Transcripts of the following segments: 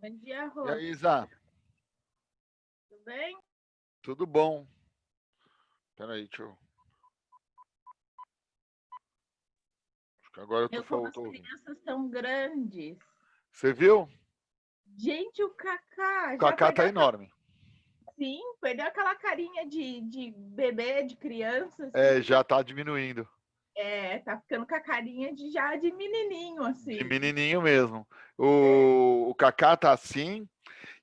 Bom dia, E Rô. aí, Isa? Tudo bem? Tudo bom? Peraí, deixa eu... Acho que agora eu tô, Como as tô ouvindo. crianças estão grandes. Você viu? Gente, o Kaká O já Kaká tá perdeu aquela, enorme. sim, perdeu aquela carinha de bebê, de criança, É, assim. já tá diminuindo. Tá ficando com a carinha já de menininho, De assim. menininho mesmo. O Kaká tá assim.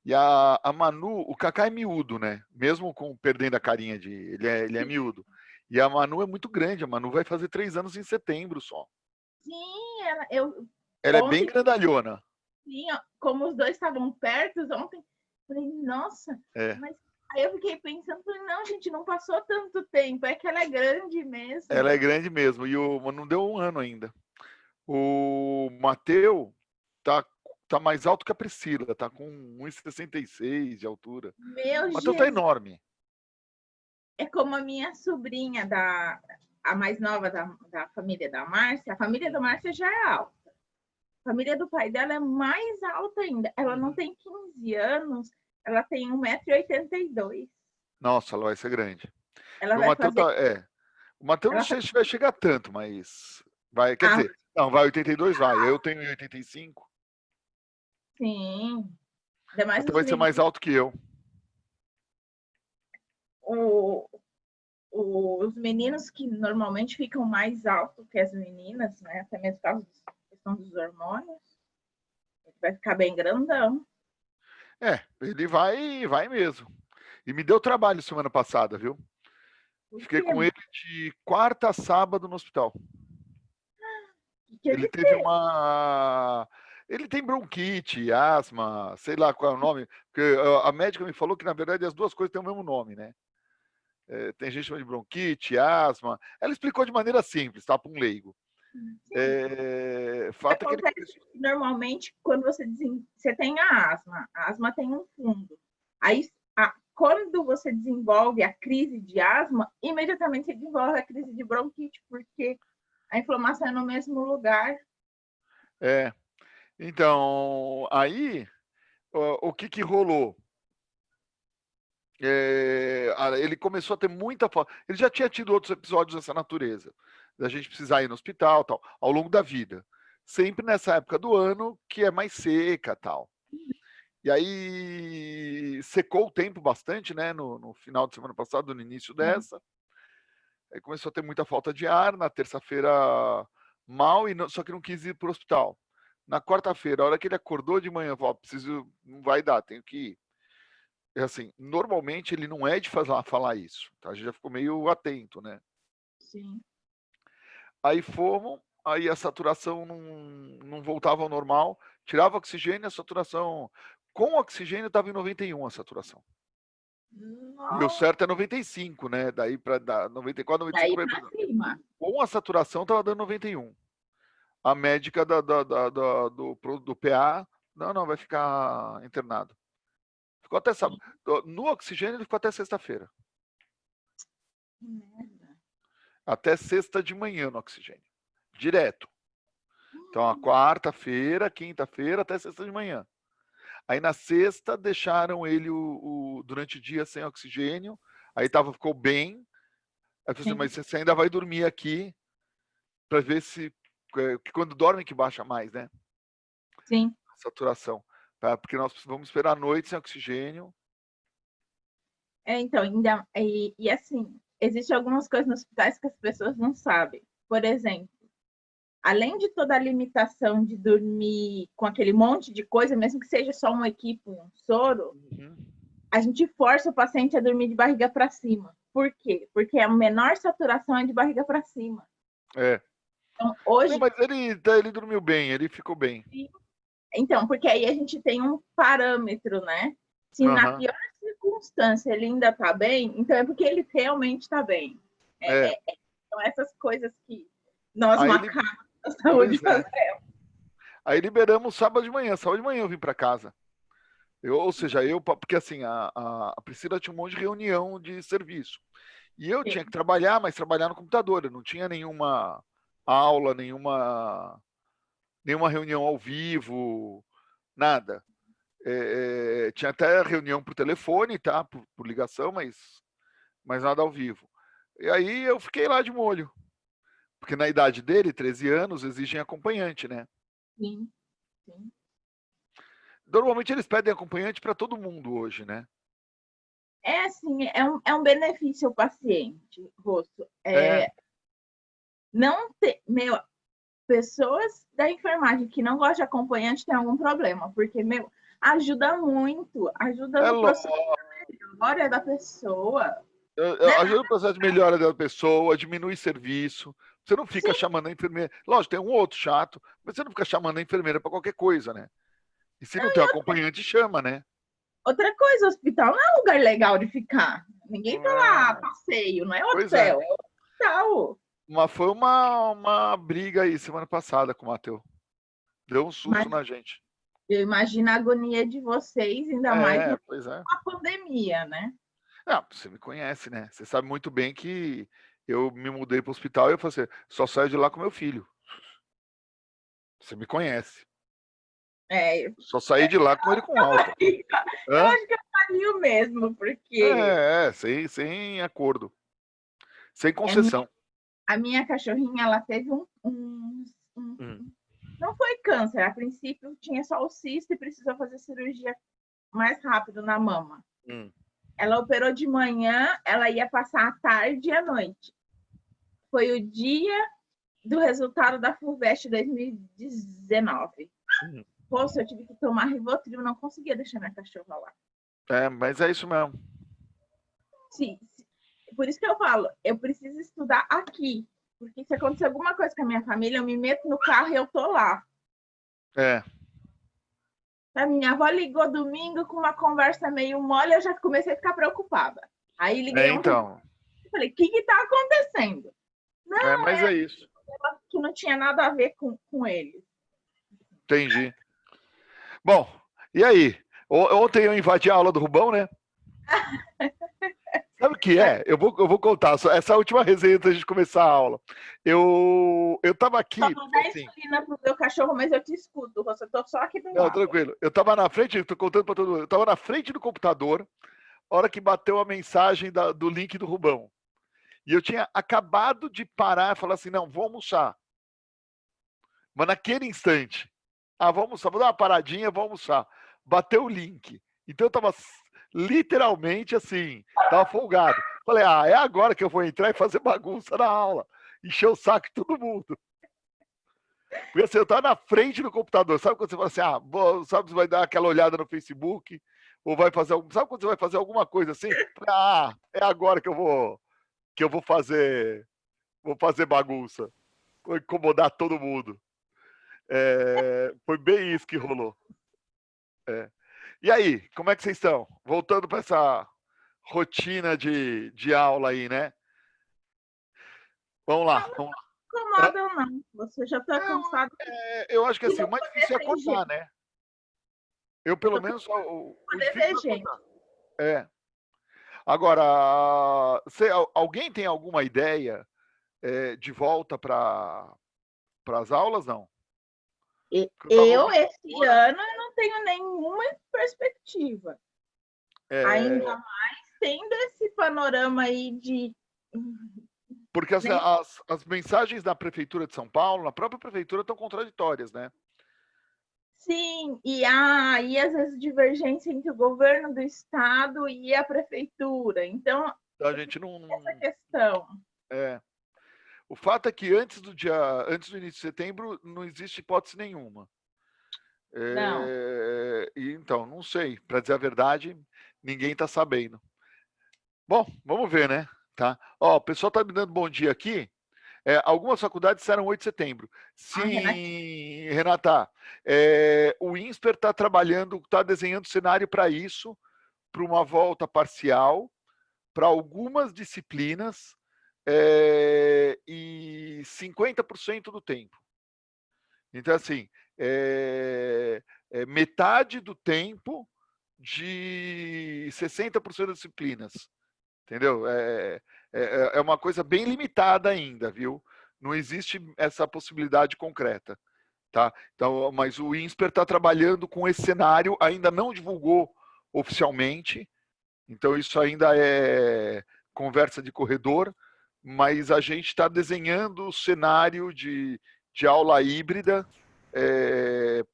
E a Manu, o Kaká é miúdo, né? Mesmo com perdendo a carinha de... Ele é miúdo. E a Manu é muito grande. A Manu vai fazer 3 anos em setembro só. Sim, eu Ela é bem ontem, grandalhona. sim, ó, como os dois estavam perto, ontem, falei, nossa, É. mas aí eu fiquei pensando, falei, não, gente, não passou tanto tempo, é que ela é grande Ela é mesmo. grande mesmo. Mas não deu 1 ano ainda. O Mateu tá mais alto que a Priscila, tá com 1,66 de altura. Meu O Mateu tá Jesus! enorme. É como a minha sobrinha, a mais nova da família da Márcia. A família da Márcia já é alta. A família do pai dela é mais alta ainda. Ela não tem 15 anos, ela tem 1,82 m. Nossa, ela vai ser grande. Ela O vai Mateu fazer. tá. O Mateu não Ela sei faz, se vai chegar tanto, mas. Vai, quer ah, dizer, não, vai 82, vai. Eu tenho 1,85. sim. Ainda O mais Mateu os vai ser mais meninos. alto que eu. O, os meninos que normalmente ficam mais altos que as meninas, né? Até mesmo por causa da questão dos hormônios. Ele vai ficar bem grandão. Ele vai mesmo. E me deu trabalho semana passada, viu? Por Fiquei quê? com ele de quarta a sábado no hospital. Que Ele ele teve uma. Ele tem bronquite, asma, sei lá qual é o nome, porque a médica me falou que, na verdade, as duas coisas têm o mesmo nome, né? Tem gente que chama de bronquite, asma. Ela explicou de maneira simples, tá? Para um leigo. sim. Fato é que ele Acontece começou. que, normalmente, quando você tem a asma tem um fundo. Aí, quando você desenvolve a crise de asma, imediatamente você desenvolve a crise de bronquite, porque a inflamação é no mesmo lugar. É, então, aí, o que rolou? Ele começou a ter muita falta. Ele já tinha tido outros episódios dessa natureza, da gente precisar ir no hospital, tal, ao longo da vida. Sempre nessa época do ano que é mais seca, tal. E aí secou o tempo bastante, né? No final de semana passada, no início dessa. Aí começou a ter muita falta de ar. Na terça-feira, mal, só que não quis ir para o hospital. Na quarta-feira, a hora que ele acordou de manhã, falou: preciso, não vai dar, tenho que ir. É assim, normalmente ele não é de falar isso, tá? A gente já ficou meio atento, né? Sim. Aí fomos, aí a saturação não voltava ao normal, tirava oxigênio, a saturação com oxigênio estava em 91 a saturação. E o Nossa. certo é 95, né? Daí para dar 94, 95 Daí vai para cima. com a saturação estava dando 91. A médica do PA, não, vai ficar internado. Ficou até sábado. No oxigênio ele ficou até sexta-feira. Que merda. Até sexta de manhã no oxigênio. Direto. Então, a quarta-feira, quinta-feira, até sexta de manhã. Aí na sexta deixaram ele durante o dia sem oxigênio. Aí ficou bem. Aí eu falei assim, Sim. mas você ainda vai dormir aqui para ver se. Que quando dorme que baixa mais, né? Sim. A saturação. Porque nós vamos esperar a noite sem oxigênio. Então, e assim, existem algumas coisas nos hospitais que as pessoas não sabem. Por exemplo, além de toda a limitação de dormir com aquele monte de coisa, mesmo que seja só um equipo, um soro, Uhum. a gente força o paciente a dormir de barriga para cima. Por quê? Porque a menor saturação é de barriga para cima. É. Então, Não, hoje, mas ele dormiu bem, ele ficou bem. então, porque aí a gente tem um parâmetro, né? Se na Uhum. pior circunstância ele ainda está bem, então é porque ele realmente está bem. É. São essas coisas que nós Aí ele. macacos da saúde Pois é. fazemos. Aí liberamos sábado de manhã. Sábado de manhã eu vim para casa. Ou seja, porque assim, a Priscila tinha um monte de reunião de serviço. E eu tinha que trabalhar, mas trabalhar no computador. Eu não tinha nenhuma aula, nenhuma reunião ao vivo, nada. Tinha até reunião por telefone, tá? Por ligação, mas nada ao vivo. E aí eu fiquei lá de molho. Porque na idade dele, 13 anos, exigem acompanhante, né? Sim, sim. Normalmente eles pedem acompanhante para todo mundo hoje, né? É assim, é um benefício ao paciente, Rosto. É, Não ter, meu, pessoas da enfermagem que não gostam de acompanhante têm algum problema, porque, meu, ajuda muito, ajuda é no lógico. processo de memória da pessoa, né? Ajuda o processo de melhora da pessoa, diminui serviço. Você não fica Sim, chamando a enfermeira. Lógico, tem um outro chato, mas você não fica chamando a enfermeira para qualquer coisa, né? E se não tem um acompanhante, chama, né? outra coisa, hospital não é um lugar legal de ficar. Ninguém tá lá, É, passeio, não é pois é. hotel, é hospital. Mas foi uma briga aí semana passada com o Matheus. Deu um susto Mas na gente. eu imagino a agonia de vocês, ainda mais É, numa pois é. pandemia, né? Ah, você me conhece, né? Você sabe muito bem que eu me mudei para o hospital e eu falei assim, só saio de lá com meu filho. Você me conhece. É, Só saí de lá com ele com alta. eu Hã? acho que eu faria o mesmo, porque Sem acordo. Sem a minha, concessão. a minha cachorrinha, ela teve Hum, não foi câncer, a princípio tinha só o cisto e precisou fazer cirurgia mais rápido na mama. hum. Ela operou de manhã, ela ia passar a tarde e a noite. Foi o dia do resultado da FUVEST 2019. Hum. Poxa, eu tive que tomar Rivotril, não conseguia deixar minha cachorra lá. É, mas é isso mesmo. Sim, por isso que eu falo, eu preciso estudar aqui. Porque se acontecer alguma coisa com a minha família, eu me meto no carro e eu tô lá. É. A minha avó ligou domingo com uma conversa meio mole, eu já comecei a ficar preocupada. Aí liguei ontem Então. e falei, o que está acontecendo? Não, Mas é isso. que não tinha nada a ver com ele. Entendi. Bom, e aí? Ontem eu invadi a aula do Rubão, né? Sabe o que é? Eu vou contar essa última resenha antes de começar a aula. Eu tava Só aqui, vou dar assim, insulina pro meu cachorro, mas eu te escuto. Eu tô só aqui do não, lado. tranquilo. Eu tava na frente, tô contando pra todo mundo, eu tava na frente do computador, a hora que bateu a mensagem do link do Rubão. E eu tinha acabado de parar e falar assim, não, vou almoçar. Mas naquele instante, vou almoçar, vou dar uma paradinha, vou almoçar. Bateu o link. Então eu tava literalmente assim, tava folgado. Falei, é agora que eu vou entrar e fazer bagunça na aula. Encher o saco de todo mundo. Porque assim, eu tava na frente do computador. Sabe quando você fala assim, sabe se vai dar aquela olhada no Facebook? Ou vai fazer algum. Sabe quando você vai fazer alguma coisa assim? Falei, é agora que eu vou fazer bagunça. Vou incomodar todo mundo. Foi bem isso que rolou. E aí, como é que vocês estão? Voltando para essa rotina de aula aí, né? Vamos lá, vamos lá. Não incomoda ou não. Você já tá cansado Eu acho que de assim, não o mais poder difícil é ver acordar, gente. né? Eu, Eu pelo tô cansada menos, o de poder difícil ver é gente. acordar. É. Agora, alguém tem alguma ideia de volta para as aulas, não? Porque eu estava ouvindo Esse agora. ano, eu não tenho nenhuma perspectiva. Ainda É, mais tendo esse panorama aí de. porque as, Nem as, as mensagens da Prefeitura de São Paulo, na própria Prefeitura, estão contraditórias, né? sim, e às vezes divergência entre o governo do estado e a prefeitura. Então, Então a gente não. essa questão. É. O fato é que antes do início de setembro não existe hipótese nenhuma. Não. E então, não sei. Para dizer a verdade, ninguém está sabendo. Bom, vamos ver, né? Tá? Ó, o pessoal está me dando bom dia aqui. Algumas faculdades disseram 8 de setembro. A Renatinha. Sim, Renata. O INSPER está trabalhando, está desenhando cenário para isso, para uma volta parcial, para algumas disciplinas, e 50% do tempo. Então, assim, metade do tempo de 60% das disciplinas. Entendeu? É uma coisa bem limitada ainda, viu? Não existe essa possibilidade concreta. tá? Então, mas o INSPER está trabalhando com esse cenário, ainda não divulgou oficialmente, então isso ainda é conversa de corredor, mas a gente está desenhando o cenário de aula híbrida,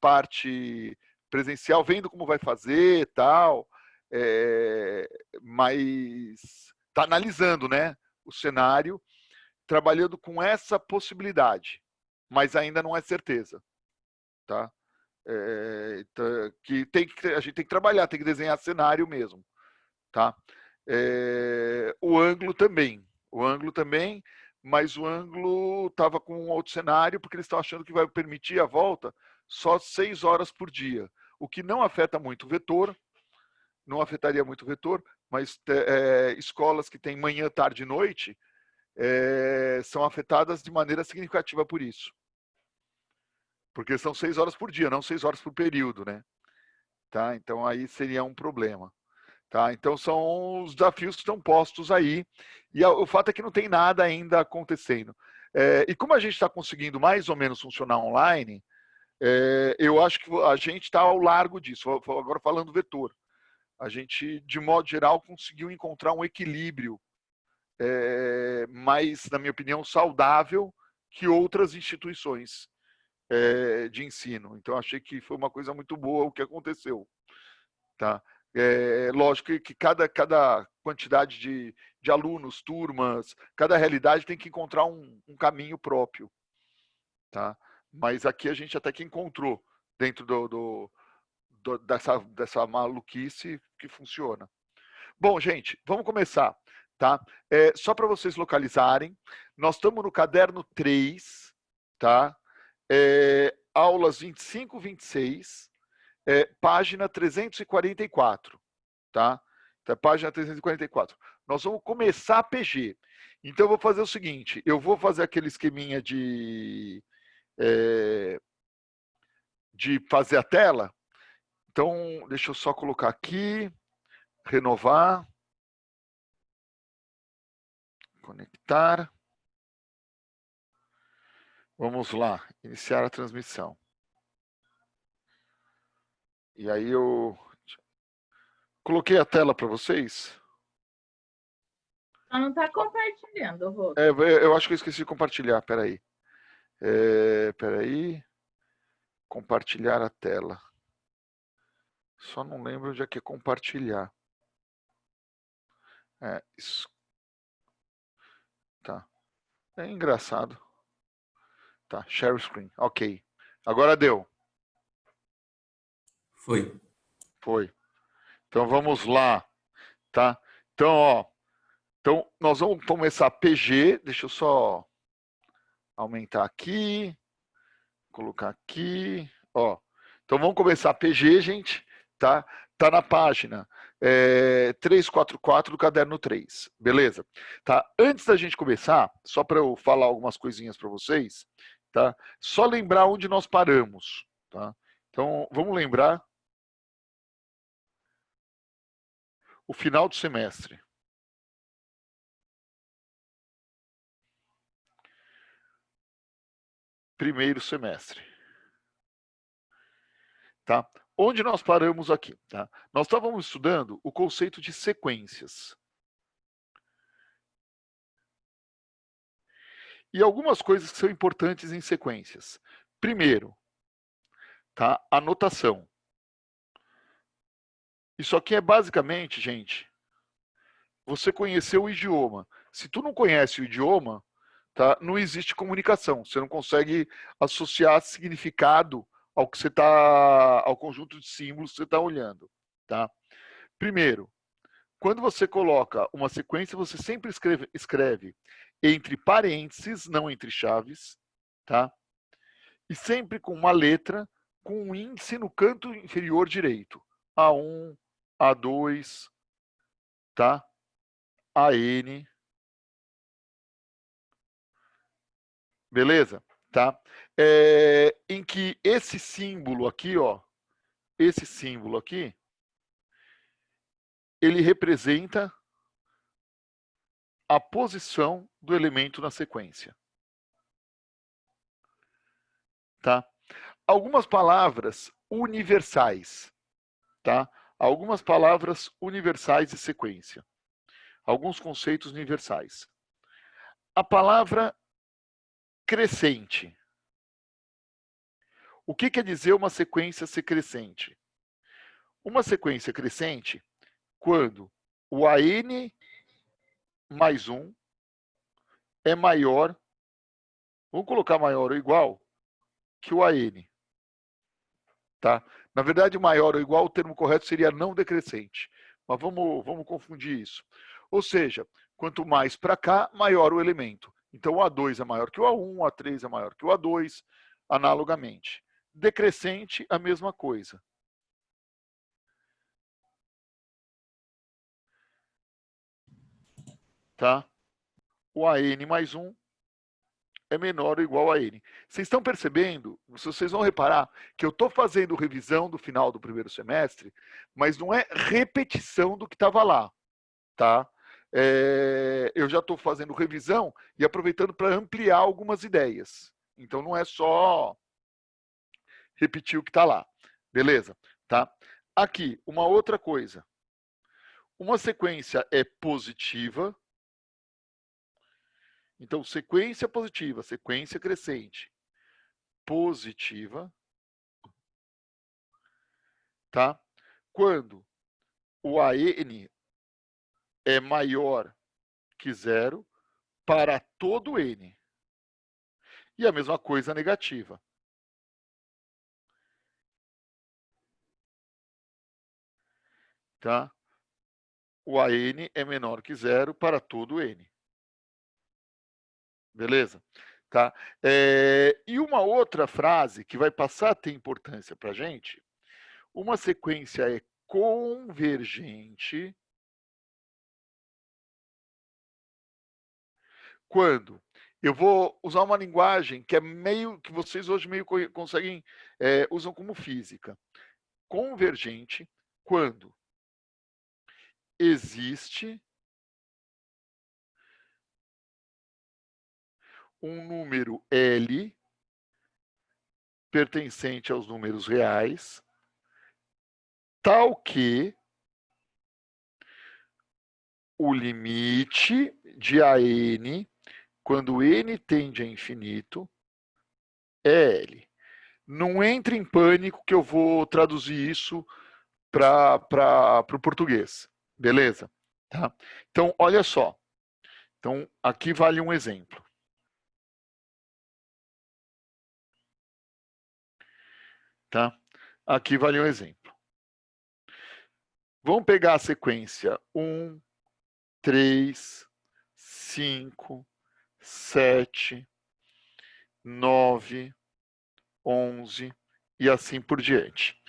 parte presencial, vendo como vai fazer, tal, mas está analisando, né, o cenário, trabalhando com essa possibilidade, mas ainda não é certeza, tá? Então, a gente tem que trabalhar, tem que desenhar cenário mesmo, tá? O ângulo também, mas o ângulo estava com um outro cenário, porque eles estão achando que vai permitir a volta só 6 horas por dia, o que não afeta muito o vetor, não afetaria muito o vetor, mas escolas que têm manhã, tarde e noite são afetadas de maneira significativa por isso. Porque são 6 horas por dia, não 6 horas por período, né? Tá? Então aí seria um problema. Tá? Então são os desafios que estão postos aí. E o fato é que não tem nada ainda acontecendo. E como a gente está conseguindo mais ou menos funcionar online, eu acho que a gente está ao largo disso. Agora falando vetor. A gente, de modo geral, conseguiu encontrar um equilíbrio mais, na minha opinião, saudável que outras instituições de ensino. Então, achei que foi uma coisa muito boa o que aconteceu. Tá? Lógico que cada quantidade de alunos, turmas, cada realidade tem que encontrar um caminho próprio. Tá? Mas aqui a gente até que encontrou dentro dessa maluquice que funciona. Bom, gente, vamos começar. Tá? Só para vocês localizarem, nós estamos no caderno 3, tá? Aulas 25, 26, página 344, tá? Então, página 344. Nós vamos começar a PG. Então, eu vou fazer o seguinte, eu vou fazer aquele esqueminha de fazer a tela. Então, deixa eu só colocar aqui, renovar, conectar. Vamos lá, iniciar a transmissão. E aí eu coloquei a tela para vocês. Só não está compartilhando, Rô. Eu acho que eu esqueci de compartilhar, peraí. Peraí. Compartilhar a tela. Só não lembro onde é que é compartilhar. Isso. Tá. É engraçado. Tá, share screen. Ok. Agora deu. Foi. Foi. Então vamos lá. Tá? Então, ó. Então, nós vamos começar PG. Deixa eu só aumentar aqui. Colocar aqui. Ó. Então vamos começar PG, gente. Tá? Tá na página 344 do caderno 3. Beleza? Tá? Antes da gente começar, só para eu falar algumas coisinhas para vocês, tá? Só lembrar onde nós paramos, tá? Então, vamos lembrar o final do semestre. Primeiro semestre. Tá? Onde nós paramos aqui? Tá? Nós estávamos estudando o conceito de sequências. E algumas coisas que são importantes em sequências. Primeiro, tá? A notação. Isso aqui é basicamente, gente, você conhecer o idioma. Se tu não conhece o idioma, tá? Não existe comunicação. Você não consegue associar significado ao que você tá, ao conjunto de símbolos que você está olhando, tá? Primeiro, quando você coloca uma sequência, você sempre escreve entre parênteses, não entre chaves, tá? E sempre com uma letra com um índice no canto inferior direito. A1, A2, tá? AN. Beleza? Tá? Em que esse símbolo aqui, ó, esse símbolo aqui, ele representa a posição do elemento na sequência. Tá? algumas palavras universais, tá? Algumas palavras universais de sequência. Alguns conceitos universais. A palavra crescente. O que quer dizer uma sequência ser crescente? Uma sequência crescente, quando o AN mais 1 é maior, vamos colocar maior ou igual, que o AN. Tá? Na verdade, maior ou igual, o termo correto seria não decrescente. Mas vamos confundir isso. Ou seja, quanto mais para cá, maior o elemento. Então, o A2 é maior que o A1, o A3 é maior que o A2, analogamente. Decrescente, a mesma coisa. Tá? O AN mais 1 é menor ou igual a N. Vocês estão percebendo, vocês vão reparar, que eu estou fazendo revisão do final do primeiro semestre, mas não é repetição do que estava lá. Tá? Eu já estou fazendo revisão e aproveitando para ampliar algumas ideias. Então não é só repetir o que está lá. Beleza? Tá? Aqui, uma outra coisa. Uma sequência é positiva. Então, sequência positiva, sequência crescente. Positiva. Tá? Quando o AN é maior que 0 para todo N. E a mesma coisa negativa. Tá? O AN é menor que 0 para todo N. Beleza? Tá? E uma outra frase que vai passar a ter importância para a gente, uma sequência é convergente quando eu vou usar uma linguagem que é meio que vocês hoje meio conseguem usam como física. Convergente quando existe um número L pertencente aos números reais, tal que o limite de AN, quando N tende a infinito, é L. Não entre em pânico que eu vou traduzir isso para o português. Beleza? Tá? Então, olha só. Então, aqui vale um exemplo. Tá? Aqui vale um exemplo. Vamos pegar a sequência 1, 3, 5, 7, 9, 11 e assim por diante.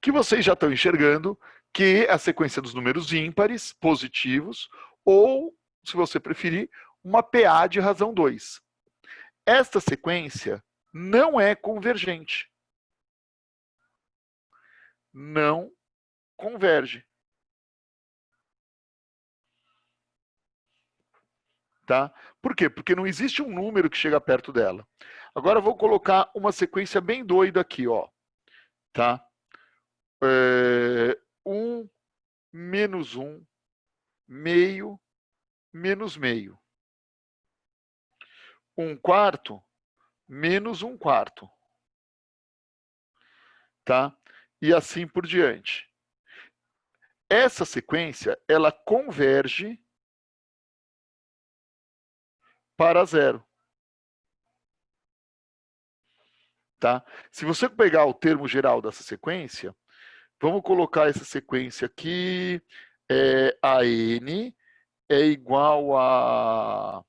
Que vocês já estão enxergando que é a sequência dos números ímpares, positivos, ou, se você preferir, uma PA de razão 2. Esta sequência não é convergente. Não converge. Tá? Por quê? Porque não existe um número que chega perto dela. Agora eu vou colocar uma sequência bem doida aqui, ó. Tá? 1, menos 1, meio, menos meio. 1 quarto, menos 1 quarto. Tá? E assim por diante. Essa sequência, ela converge para 0. Tá? Se você pegar o termo geral dessa sequência, vamos colocar essa sequência aqui, a N é igual a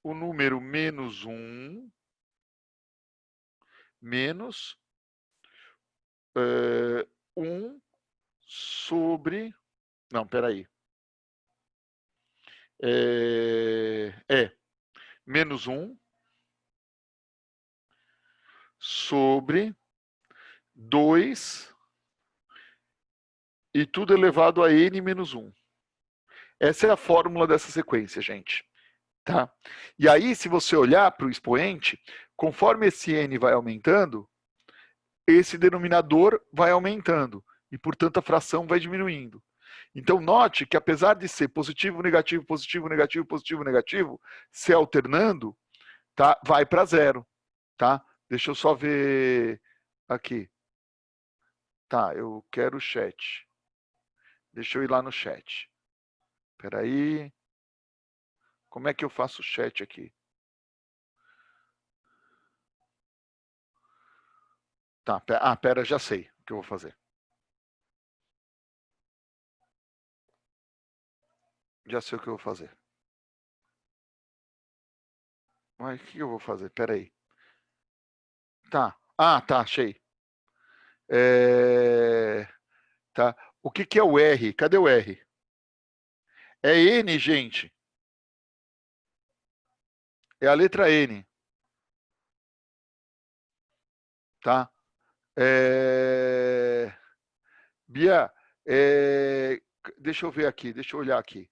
o número menos 1 menos 1 sobre... Não, peraí. Menos 1 sobre 2 e tudo elevado a n menos 1. Essa é a fórmula dessa sequência, gente. Tá? E aí, se você olhar para o expoente, Conforme esse n vai aumentando, esse denominador vai aumentando e, portanto, a fração vai diminuindo. Então, note que apesar de ser positivo, negativo, positivo, negativo, positivo, negativo, se alternando, tá? Vai para zero, tá? Deixa eu só ver aqui. Tá, eu quero o chat. Deixa eu ir lá no chat. Espera aí. Como é que eu faço o chat aqui? Tá, pera, já sei o que eu vou fazer. Já sei o que eu vou fazer. Mas o que eu vou fazer? Espera aí. Tá. Ah, tá, achei. Tá. O que é o R? Cadê o R? É N, gente. É a letra N. Tá? Bia, deixa eu ver aqui, deixa eu olhar aqui.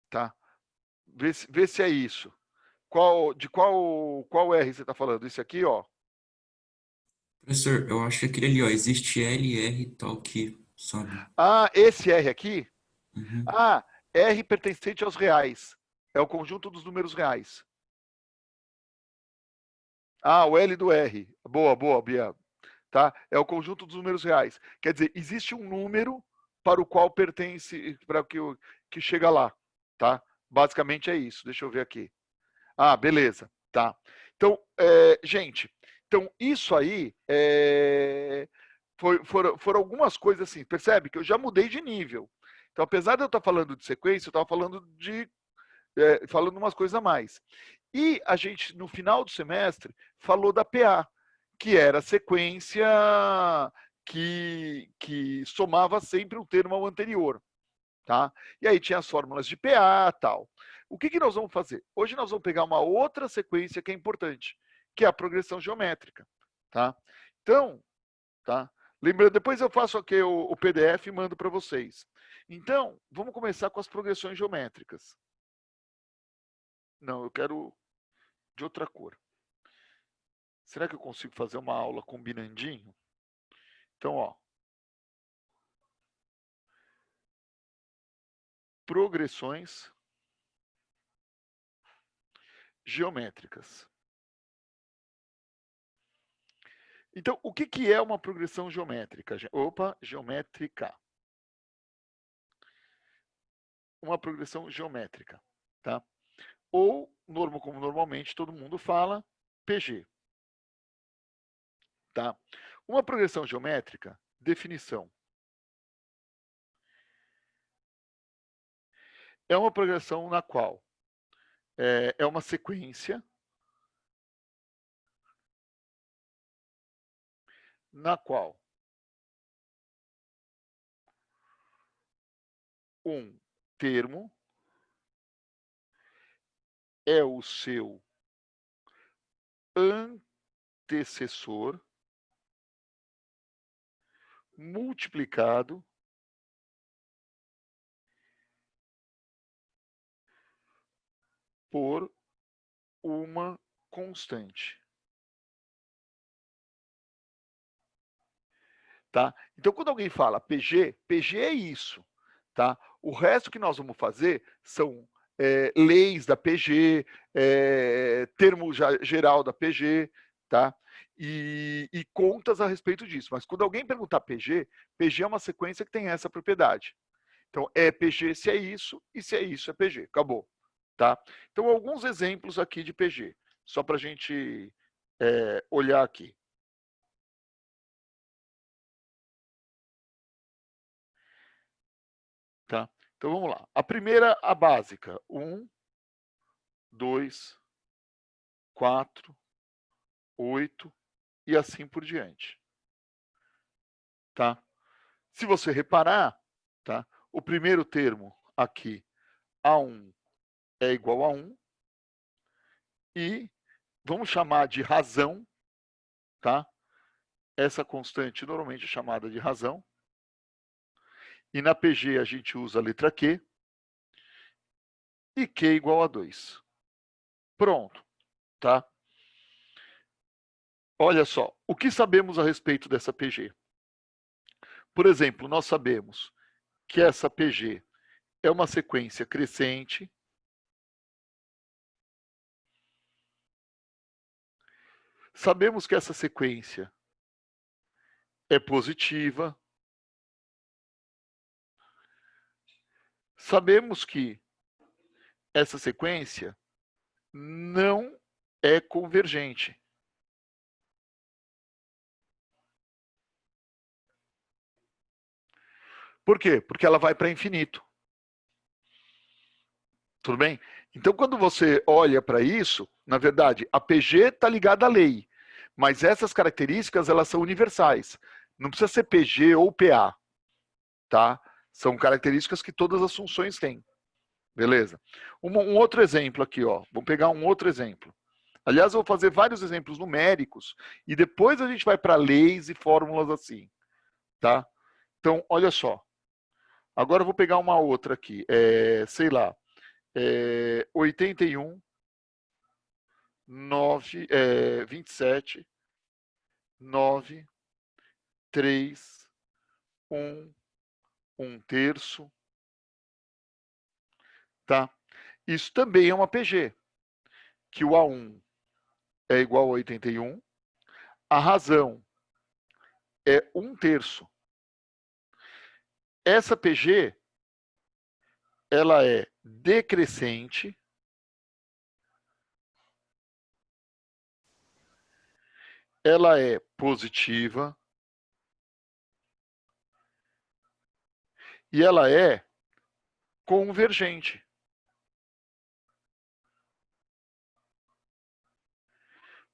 Tá? Vê se é isso. Qual R você está falando? Esse aqui, ó. Professor, eu acho que aquele ali, ó, existe L e R tal que sobe. Ah, esse R aqui? Uhum. Ah, R pertencente aos reais. É o conjunto dos números reais. Ah, o L do R. Boa, boa, Bia. Tá? É o conjunto dos números reais. Quer dizer, existe um número para o qual pertence, para que chega lá. Tá? Basicamente é isso. Deixa eu ver aqui. Ah, beleza. Tá. Então, gente, então isso aí foram algumas coisas assim. Percebe que eu já mudei de nível. Então, apesar de eu estar falando de sequência, eu estava falando umas coisas a mais. E a gente, no final do semestre, falou da PA, que era a sequência que somava sempre um termo ao anterior. Tá? E aí tinha as fórmulas de PA e tal. O que nós vamos fazer? Hoje nós vamos pegar uma outra sequência que é importante, que é a progressão geométrica. Tá? Então, tá? Lembrando, depois eu faço aqui o PDF e mando para vocês. Então, vamos começar com as progressões geométricas. Não, eu quero de outra cor. Será que eu consigo fazer uma aula combinandinho? Então, ó. Progressões geométricas. Então, o que é uma progressão geométrica? Opa, geométrica. Uma progressão geométrica, tá? Ou, como normalmente todo mundo fala, PG. Tá? Uma progressão geométrica, definição. É uma progressão na qual é uma sequência na qual um termo é o seu antecessor multiplicado por uma constante. Tá? Então, quando alguém fala PG, PG é isso. Tá? O resto que nós vamos fazer são leis da PG, termo geral da PG, tá? E contas a respeito disso. Mas quando alguém perguntar PG, PG é uma sequência que tem essa propriedade. Então, é PG se é isso, e se é isso é PG. Acabou. Tá? Então, alguns exemplos aqui de PG, só para a gente olhar aqui. Tá? Então, vamos lá. A primeira, a básica. 1, 2, 4, 8 e assim por diante. Tá? Se você reparar, tá? O primeiro termo aqui, A1, é igual a 1. E vamos chamar de razão, tá? Essa constante normalmente é chamada de razão. E na PG a gente usa a letra Q. E Q igual a 2. Pronto, tá? Olha só, o que sabemos a respeito dessa PG? Por exemplo, nós sabemos que essa PG é uma sequência crescente. Sabemos que essa sequência é positiva. Sabemos que essa sequência não é convergente. Por quê? Porque ela vai para infinito. Tudo bem? Então, quando você olha para isso, na verdade, a PG está ligada à lei, mas essas características elas são universais. Não precisa ser PG ou PA, tá? São características que todas as funções têm. Beleza? Um outro exemplo aqui, ó. Vamos pegar um outro exemplo. Aliás, eu vou fazer vários exemplos numéricos e depois a gente vai para leis e fórmulas assim, tá? Então, olha só. Agora eu vou pegar uma outra aqui. Sei lá. 81, 9, 27, 9, 3, 1, 1 terço. Tá? Isso também é uma PG, que o A1 é igual a 81, a razão é 1 terço. Essa PG, ela é decrescente, ela é positiva e ela é convergente.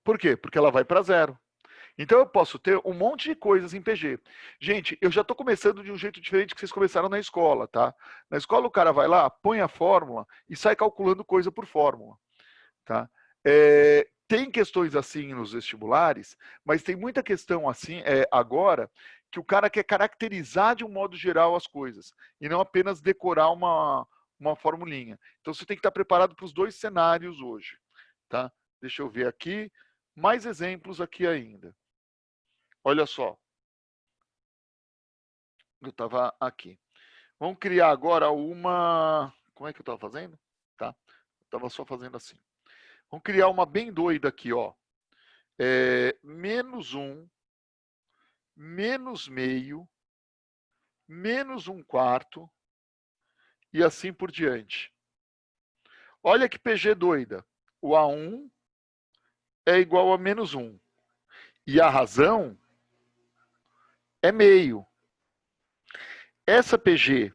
Por quê? Porque ela vai para zero. Então eu posso ter um monte de coisas em PG. Gente, eu já estou começando de um jeito diferente que vocês começaram na escola, tá? Na escola o cara vai lá, põe a fórmula e sai calculando coisa por fórmula, tá? Tem questões assim nos vestibulares, mas tem muita questão assim agora que o cara quer caracterizar de um modo geral as coisas e não apenas decorar uma formulinha. Então você tem que estar preparado para os dois cenários hoje, tá? Deixa eu ver aqui, mais exemplos aqui ainda. Olha só. Eu estava aqui. Vamos criar agora uma... Como é que eu estava fazendo? Tá. Eu estava só fazendo assim. Vamos criar uma bem doida aqui, ó. Menos 1, menos meio, menos 1 quarto, e assim por diante. Olha que PG doida. O A1 é igual a menos 1. E a razão é meio. Essa PG,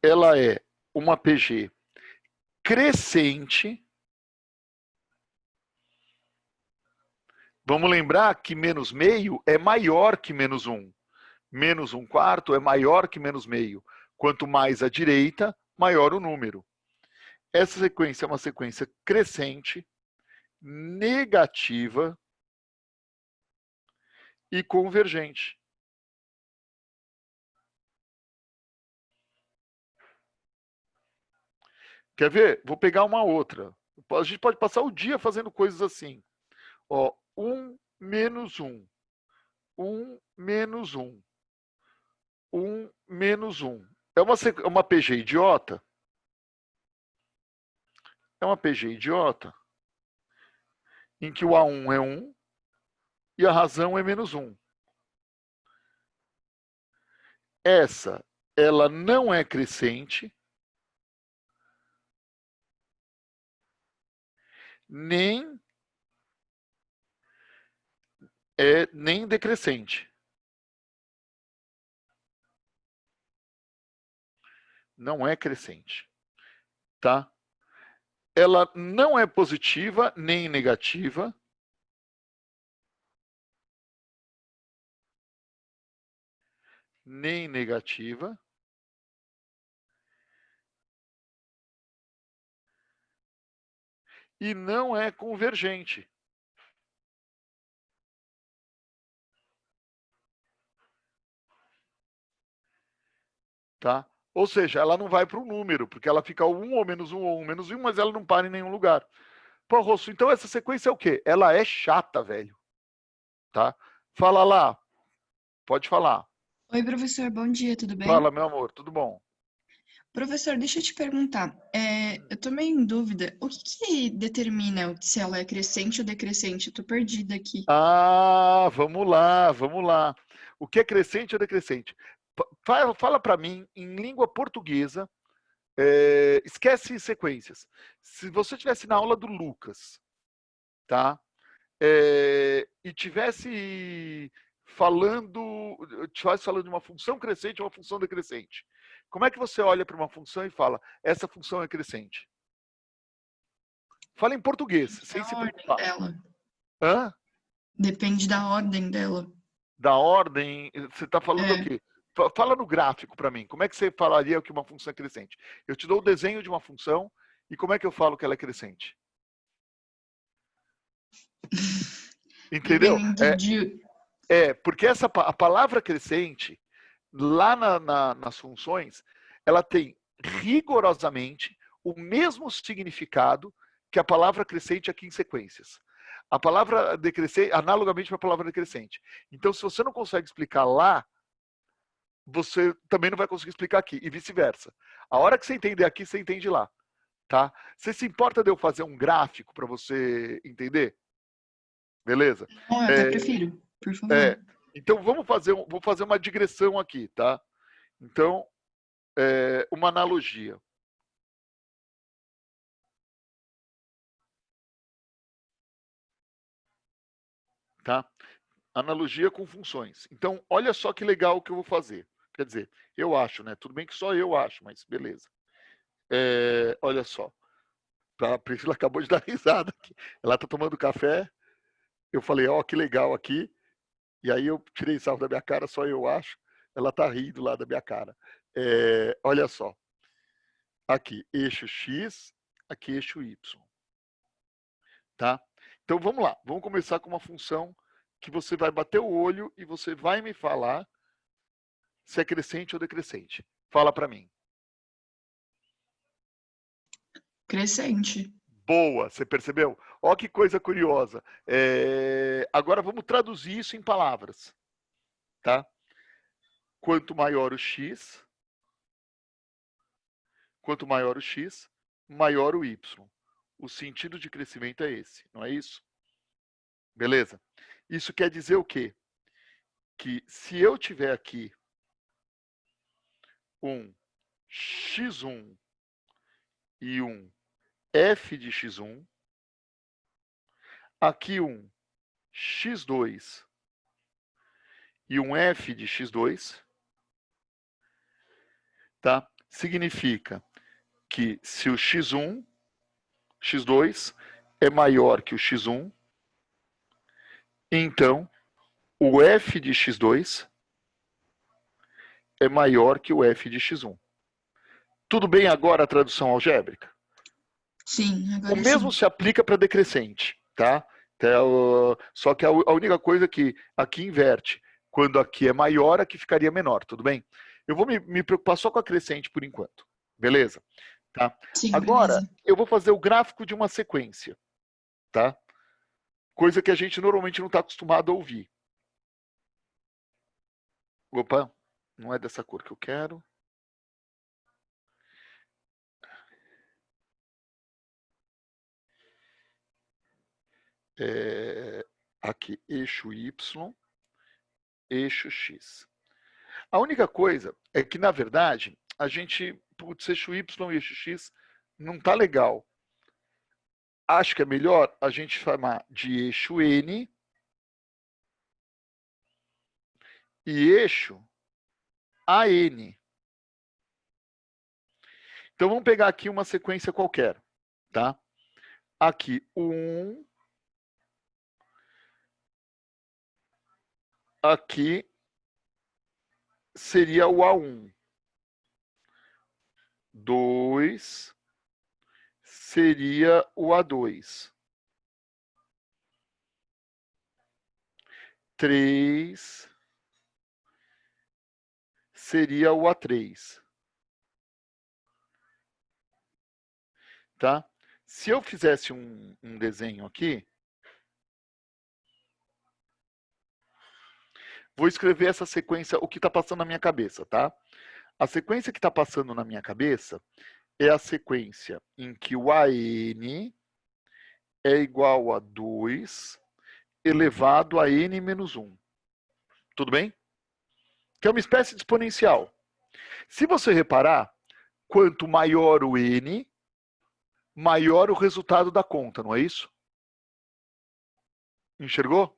ela é uma PG crescente. Vamos lembrar que menos meio é maior que menos 1. Menos 1 quarto é maior que menos meio. Quanto mais à direita, maior o número. Essa sequência é uma sequência crescente, negativa e convergente. Quer ver? Vou pegar uma outra. A gente pode passar o dia fazendo coisas assim. Ó, 1 menos 1. 1 menos 1. 1 menos 1. É uma PG idiota? É uma PG idiota em que o A1 é 1 e a razão é menos 1. Essa, ela não é crescente, nem decrescente. Não é crescente, tá? Ela não é positiva nem negativa. Nem negativa. E não é convergente. Tá? Ou seja, ela não vai para o número, porque ela fica 1 ou menos 1 ou 1 menos 1, mas ela não para em nenhum lugar. Pô, Rosso, então essa sequência é o quê? Ela é chata, velho. Tá? Fala lá. Pode falar. Oi, professor, bom dia, tudo bem? Fala, meu amor, tudo bom? Professor, deixa eu te perguntar, eu tô meio em dúvida, o que que determina se ela é crescente ou decrescente? Eu tô perdida aqui. Ah, vamos lá, vamos lá. O que é crescente ou decrescente? Fala para mim em língua portuguesa. Esquece sequências. Se você estivesse na aula do Lucas, tá? E tivesse falando de uma função crescente ou uma função decrescente, como é que você olha para uma função e fala, essa função é crescente? Fala em português, sem se Da ordem preocupar. dela. Hã? Depende da ordem dela. Da ordem, você está falando o É. quê? Fala no gráfico para mim. Como é que você falaria que uma função é crescente? Eu te dou o desenho de uma função e como é que eu falo que ela é crescente? Entendeu? Dependendo de... Porque a palavra crescente, lá nas funções, ela tem rigorosamente o mesmo significado que a palavra crescente aqui em sequências. A palavra decrescente, analogamente para a palavra decrescente. Então, se você não consegue explicar lá, você também não vai conseguir explicar aqui, e vice-versa. A hora que você entender aqui, você entende lá. Tá? Você se importa de eu fazer um gráfico para você entender? Beleza? Não, eu até prefiro, por favor. Então, vou fazer uma digressão aqui, tá? Então, uma analogia. Tá? Analogia com funções. Então, olha só que legal que eu vou fazer. Quer dizer, eu acho, né? Tudo bem que só eu acho, mas beleza. Olha só. A Priscila acabou de dar risada aqui. Ela tá tomando café. Eu falei, ó, que legal aqui. E aí eu tirei sarro da minha cara, só eu acho. Ela tá rindo lá da minha cara. Olha só. Aqui, eixo X, aqui eixo Y. Tá? Então vamos lá. Vamos começar com uma função que você vai bater o olho e você vai me falar se é crescente ou decrescente. Fala para mim. Crescente. Boa, você percebeu? Ó que coisa curiosa. Agora vamos traduzir isso em palavras. Tá? Quanto maior o x, maior o y. O sentido de crescimento é esse, não é isso? Beleza? Isso quer dizer o quê? Que se eu tiver aqui um x1 e um f de x1, aqui um x2 e um f de x2, tá? Significa que se o x1, x2 é maior que o x1, então o f de x2 é maior que o f de x1. Tudo bem agora a tradução algébrica? Sim, agora O mesmo sim. se aplica para decrescente, tá? Só que a única coisa é que aqui inverte. Quando aqui é maior, aqui ficaria menor, tudo bem? Eu vou me preocupar só com a crescente por enquanto. Beleza? Tá? Sim, Agora, beleza. eu vou fazer o gráfico de uma sequência. Tá? Coisa que a gente normalmente não está acostumado a ouvir. Opa, não é dessa cor que eu quero. Aqui, eixo Y, eixo X. A única coisa é que, na verdade, a gente, putz, eixo Y e eixo X não tá legal. Acho que é melhor a gente chamar de eixo N e eixo AN. Então vamos pegar aqui uma sequência qualquer, tá? Aqui o 1, aqui seria o A1. 2 seria o A2. 3 seria o A3. Tá? Se eu fizesse um desenho aqui, vou escrever essa sequência, o que está passando na minha cabeça, tá? A sequência que está passando na minha cabeça é a sequência em que o AN é igual a 2 elevado a N menos 1. Tudo bem? Que é uma espécie de exponencial. Se você reparar, quanto maior o N, maior o resultado da conta, não é isso? Enxergou?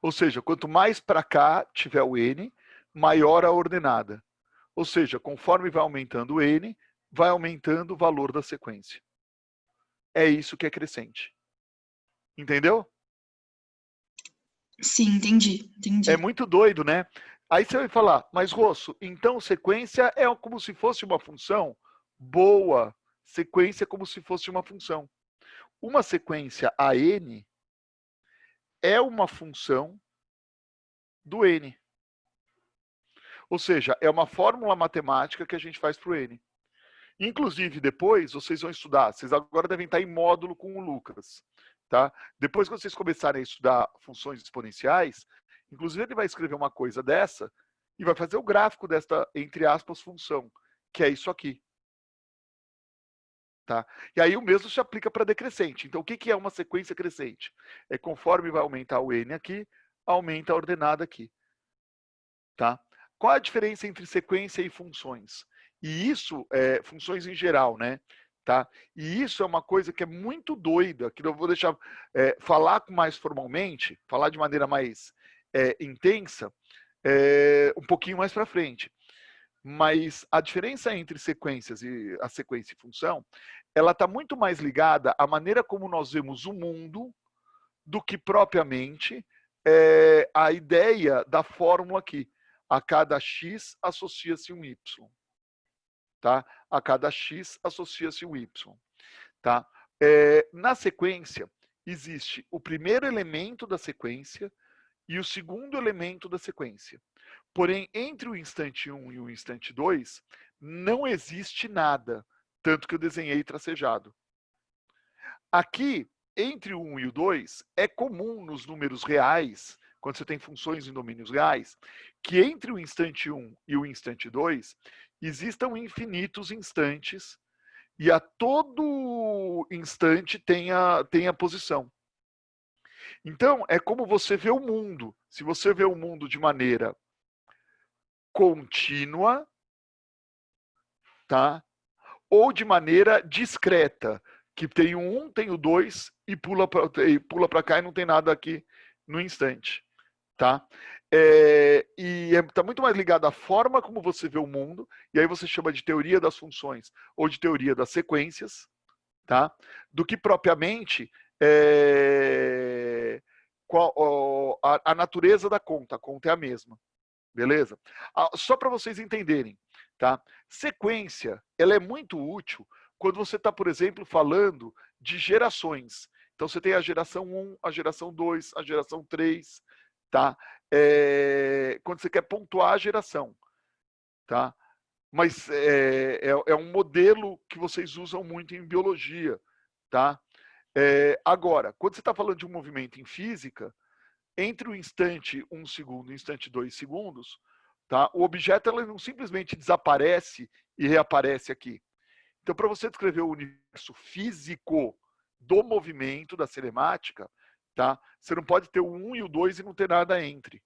Ou seja, quanto mais para cá tiver o N, maior a ordenada. Ou seja, conforme vai aumentando o N, vai aumentando o valor da sequência. É isso que é crescente. Entendeu? Sim, entendi. É muito doido, né? Aí você vai falar, mas Rosso, então sequência é como se fosse uma função? Boa! Sequência é como se fosse uma função. Uma sequência AN é uma função do N. Ou seja, é uma fórmula matemática que a gente faz para o N. Inclusive, depois, vocês vão estudar, vocês agora devem estar em módulo com o Lucas. Tá? Depois que vocês começarem a estudar funções exponenciais, inclusive ele vai escrever uma coisa dessa e vai fazer o gráfico desta, entre aspas, função, que é isso aqui. Tá? E aí o mesmo se aplica para decrescente. Então, o que é uma sequência crescente? É conforme vai aumentar o N aqui, aumenta a ordenada aqui. Tá? Qual a diferença entre sequência e funções? E isso, funções em geral, né? Tá? E isso é uma coisa que é muito doida, que eu vou deixar falar mais formalmente, falar de maneira mais intensa, um pouquinho mais para frente. Mas a diferença entre sequências e a sequência e função, ela está muito mais ligada à maneira como nós vemos o mundo do que propriamente a ideia da fórmula aqui. A cada x associa-se um y. Tá? A cada x associa-se um y. Tá? Na sequência, existe o primeiro elemento da sequência e o segundo elemento da sequência. Porém, entre o instante 1 e o instante 2, não existe nada, tanto que eu desenhei tracejado. Aqui, entre o 1 e o 2, é comum nos números reais, quando você tem funções em domínios reais, que entre o instante 1 e o instante 2, existam infinitos instantes e a todo instante tenha posição. Então, é como você vê o mundo. Se você vê o mundo de maneira contínua, tá? Ou de maneira discreta, que tem o 1, tem o 2 e pula para cá e não tem nada aqui no instante. Tá? Está muito mais ligado à forma como você vê o mundo, e aí você chama de teoria das funções ou de teoria das sequências, tá? Do que propriamente a natureza da conta. A conta é a mesma. Beleza? Só para vocês entenderem, tá? Sequência, ela é muito útil quando você está, por exemplo, falando de gerações. Então, você tem a geração 1, a geração 2, a geração 3, tá? Quando você quer pontuar a geração, tá? Mas é um modelo que vocês usam muito em biologia, tá? Agora, quando você está falando de um movimento em física, entre o instante 1 segundo e o instante 2 segundos, tá? O objeto ela não simplesmente desaparece e reaparece aqui. Então, para você descrever o universo físico do movimento, da cinemática, tá? Você não pode ter o 1 e o 2 e não ter nada entre.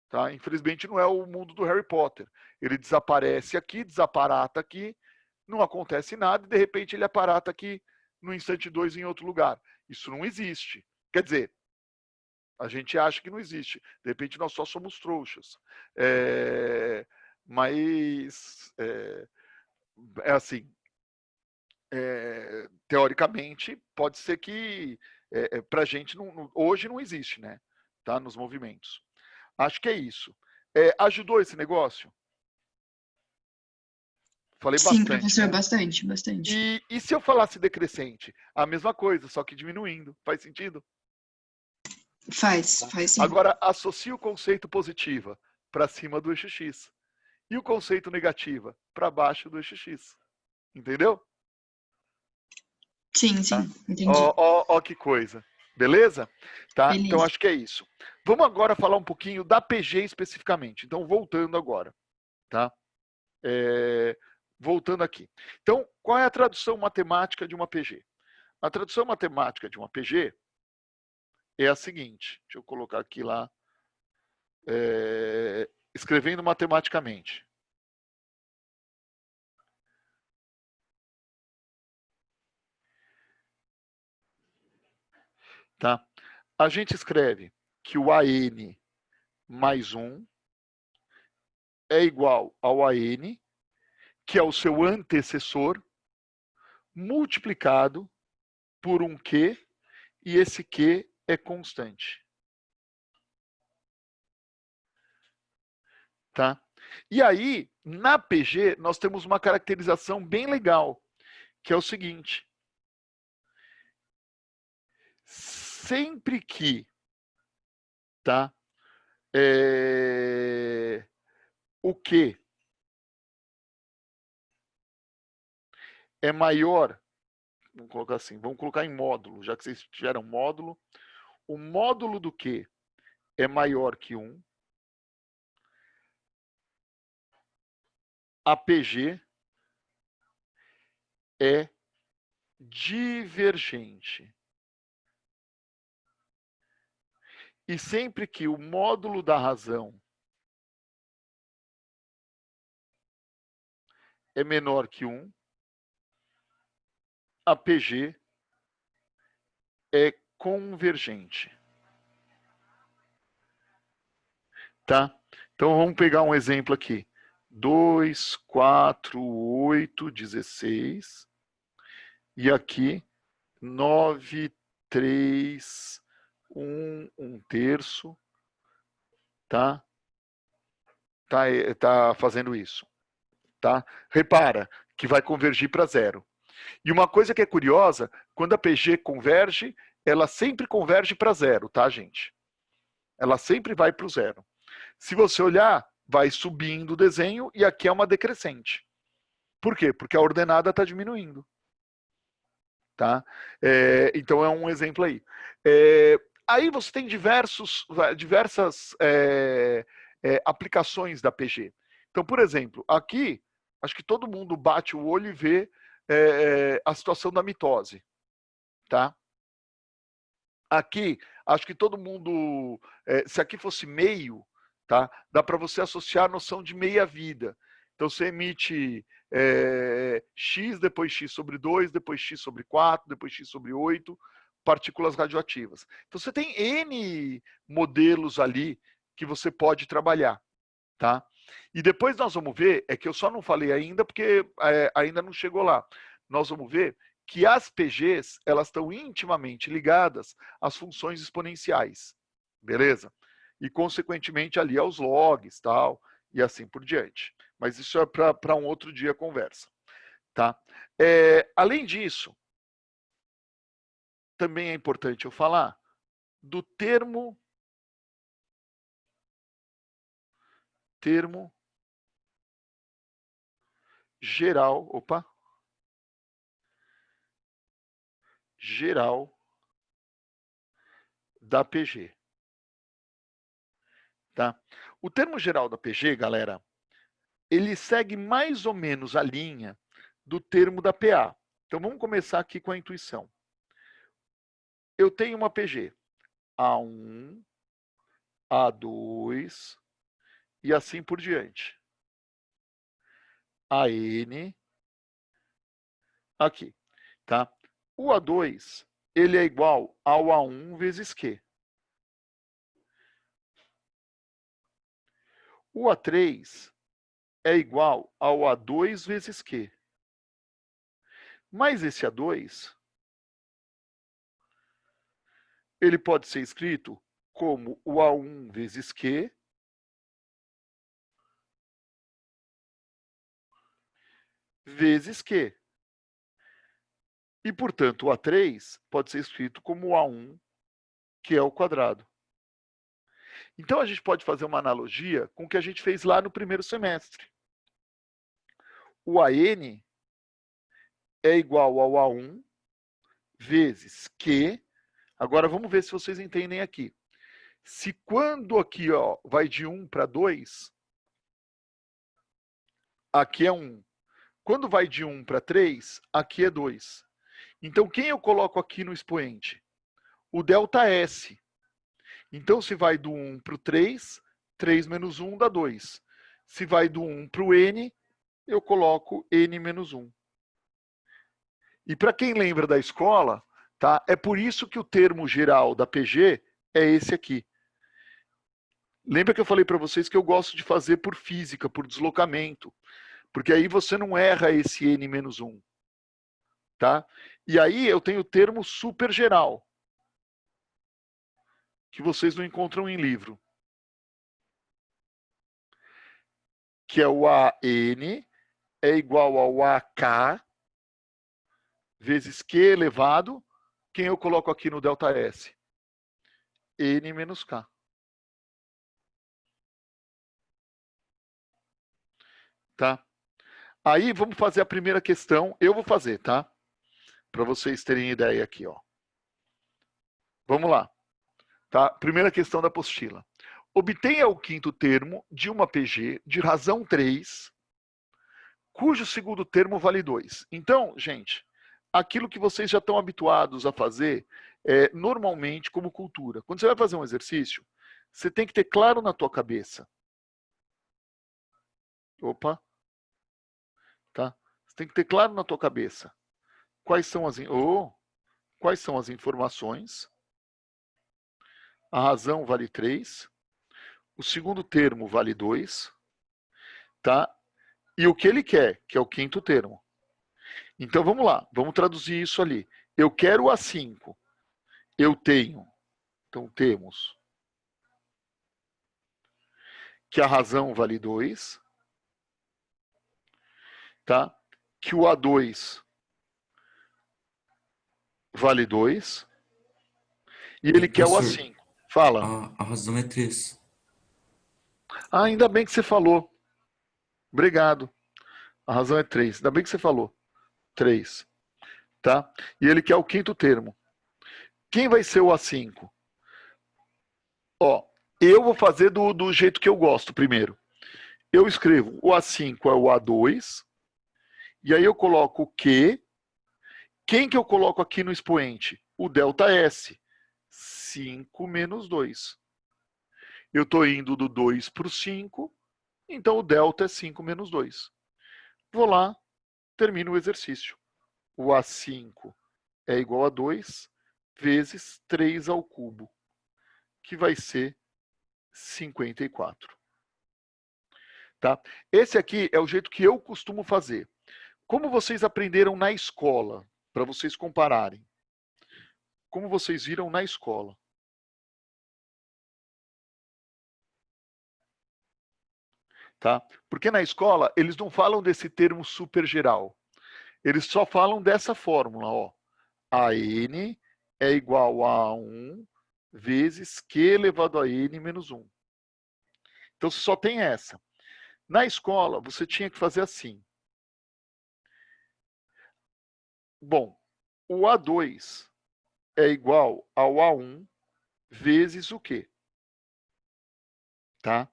Tá? Infelizmente, não é o mundo do Harry Potter. Ele desaparece aqui, desaparata aqui, não acontece nada, e de repente ele aparata aqui no instante 2 em outro lugar. Isso não existe. Quer dizer, a gente acha que não existe. De repente, nós só somos trouxas. Mas, assim, teoricamente, pode ser que para a gente, hoje não existe, né? Tá? Nos movimentos. Acho que é isso. Ajudou esse negócio? Falei Sim, bastante, professor, né? bastante. E se eu falasse decrescente? A mesma coisa, só que diminuindo. Faz sentido? Faz sim. Agora, associa o conceito positiva para cima do eixo X. E o conceito negativa para baixo do eixo X. Entendeu? Sim, sim, entendi. Ó que coisa. Beleza? Tá? Beleza. Então acho que é isso. Vamos agora falar um pouquinho da PG especificamente. Então, voltando agora. Tá? Voltando aqui. Então, qual é a tradução matemática de uma PG? A tradução matemática de uma PG é a seguinte. Deixa eu colocar aqui lá. Escrevendo matematicamente. Tá? A gente escreve que o AN mais 1 é igual ao AN, que é o seu antecessor, multiplicado por um Q, e esse Q é constante. Tá? E aí, na PG, nós temos uma caracterização bem legal, que é o seguinte. Sempre que, tá? O Q é maior, vamos colocar assim, vamos colocar em módulo, já que vocês tiveram módulo, o módulo do Q é maior que 1, a PG é divergente. E sempre que o módulo da razão é menor que 1, a PG é convergente. Tá? Então vamos pegar um exemplo aqui. 2, 4, 8, 16. E aqui 9, 3, 1, 1/3. Tá? Tá fazendo isso. Tá? Repara que vai convergir para 0. E uma coisa que é curiosa, quando a PG converge, ela sempre converge para 0, tá, gente? Ela sempre vai para o 0. Se você olhar, vai subindo o desenho e aqui é uma decrescente. Por quê? Porque a ordenada está diminuindo. Tá? Então é um exemplo aí. Aí você tem diversas aplicações da PG. Então, por exemplo, aqui, acho que todo mundo bate o olho e vê a situação da mitose. Tá? Aqui, acho que todo mundo, se aqui fosse meio, tá? Dá para você associar a noção de meia-vida. Então, você emite x, depois x sobre 2, depois x sobre 4, depois x sobre 8, partículas radioativas. Então, você tem N modelos ali que você pode trabalhar. Tá? E depois nós vamos ver, é que eu só não falei ainda, porque ainda não chegou lá. Nós vamos ver que as PGs, elas estão intimamente ligadas às funções exponenciais. Beleza? E, consequentemente, ali aos logs, tal, e assim por diante. Mas isso é para um outro dia a conversa. Tá? Além disso, também é importante eu falar do termo geral, geral da PG. Tá? O termo geral da PG, galera, ele segue mais ou menos a linha do termo da PA. Então vamos começar aqui com a intuição. Eu tenho uma PG A1, A2 e assim por diante. AN aqui, tá? O A2, ele é igual ao A1 vezes Q. O A3 é igual ao A2 vezes Q. Mas esse A2, ele pode ser escrito como o A1 vezes Q vezes Q. E, portanto, o A3 pode ser escrito como o A1, que é o quadrado. Então, a gente pode fazer uma analogia com o que a gente fez lá no primeiro semestre. O AN é igual ao A1 vezes Q. Agora vamos ver se vocês entendem aqui. Se quando aqui ó, vai de 1 para 2, aqui é 1. Quando vai de 1 para 3, aqui é 2. Então, quem eu coloco aqui no expoente? O ΔS. Então, se vai do 1 para o 3, 3 menos 1 dá 2. Se vai do 1 para o N, eu coloco N menos 1. E para quem lembra da escola, tá? É por isso que o termo geral da PG é esse aqui. Lembra que eu falei para vocês que eu gosto de fazer por física, por deslocamento. Porque aí você não erra esse N menos 1. Tá? E aí eu tenho o termo super geral, que vocês não encontram em livro. Que é o AN é igual ao AK vezes Q elevado. Quem eu coloco aqui no ΔS? N menos K. Tá? Aí vamos fazer a primeira questão. Eu vou fazer, tá? Para vocês terem ideia aqui, ó. Vamos lá. Tá? Primeira questão da apostila. Obtenha o quinto termo de uma PG de razão 3, cujo segundo termo vale 2. Então, gente, aquilo que vocês já estão habituados a fazer normalmente como cultura. Quando você vai fazer um exercício, você tem que ter claro na tua cabeça. Opa. Tá? Você tem que ter claro na tua cabeça quais são as informações. A razão vale 3. O segundo termo vale 2. Tá? E o que ele quer, que é o quinto termo. Então vamos lá, vamos traduzir isso ali. Eu quero o A5. Eu tenho. Então temos que a razão vale 2. Tá? Que o A2 vale 2. E ele quer o Professor, A5. Fala. a razão é 3. Ah, ainda bem que você falou. Obrigado. A razão é 3. Ainda bem que você falou. 3. Tá? E ele quer o quinto termo. Quem vai ser o A5? Ó, eu vou fazer do jeito que eu gosto primeiro. Eu escrevo o A5 é o A2. E aí eu coloco o Q. Quem que eu coloco aqui no expoente? O ΔS. 5 menos 2. Eu estou indo do 2 para o 5. Então o delta é 5 menos 2. Vou lá, termino o exercício. O A5 é igual a 2 vezes 3 ao cubo, que vai ser 54. Tá? Esse aqui é o jeito que eu costumo fazer. Como vocês aprenderam na escola, para vocês compararem. Como vocês viram na escola. Tá? Porque na escola eles não falam desse termo super geral. Eles só falam dessa fórmula, ó. AN é igual a 1 vezes Q elevado a N menos 1. Então só tem essa. Na escola você tinha que fazer assim. Bom, o A2 é igual ao A1 vezes o quê? Tá?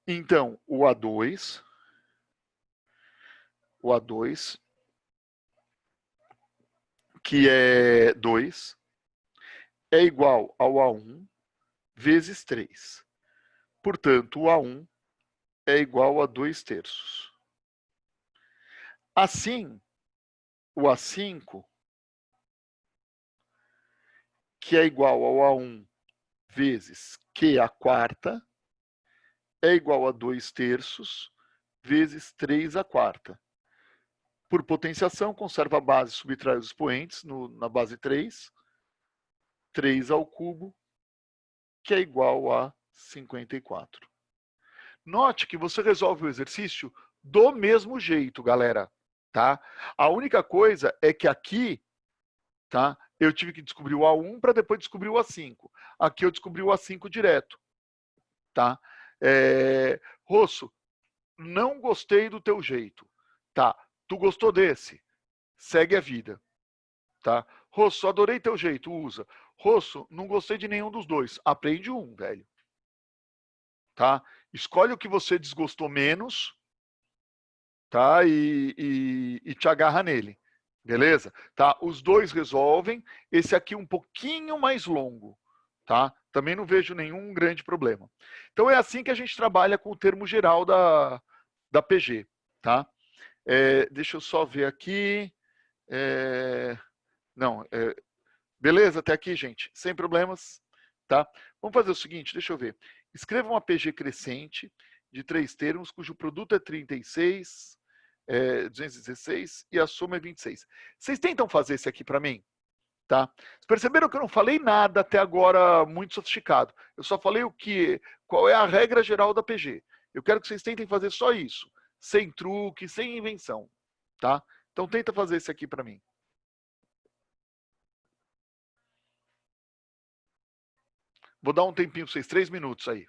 Então, o A2, que é 2, é igual ao A1 vezes 3. Portanto, o A1 é igual a 2/3. Assim, o A5, que é igual ao A1 vezes Q à quarta, é igual a 2/3 vezes 3 à quarta. Por potenciação, conserva a base, subtrai os expoentes na base 3. 3 ao cubo, que é igual a 54. Note que você resolve o exercício do mesmo jeito, galera. Tá? A única coisa é que aqui, tá, eu tive que descobrir o A1 para depois descobrir o A5. Aqui eu descobri o A5 direto. Tá? Rosso, não gostei do teu jeito. Tá? Tu gostou desse? Segue a vida. Tá? Rosso, adorei teu jeito, usa. Rosso, não gostei de nenhum dos dois. Aprende um, velho. Tá? Escolhe o que você desgostou menos, tá? E te agarra nele. Beleza? Tá? Os dois resolvem. Esse aqui um pouquinho mais longo. Tá? Também não vejo nenhum grande problema. Então é assim que a gente trabalha com o termo geral da PG. Tá? Deixa eu só ver aqui. Não, beleza, até aqui, gente, sem problemas, tá? Vamos fazer o seguinte, deixa eu ver. Escreva uma PG crescente de 3 termos, cujo produto é 36, 216 e a soma é 26. Vocês tentam fazer esse aqui para mim? Tá? Vocês perceberam que eu não falei nada até agora muito sofisticado. Eu só falei qual é a regra geral da PG. Eu quero que vocês tentem fazer só isso, sem truque, sem invenção, tá? Então tenta fazer esse aqui para mim. Vou dar um tempinho para vocês, 3 minutos aí.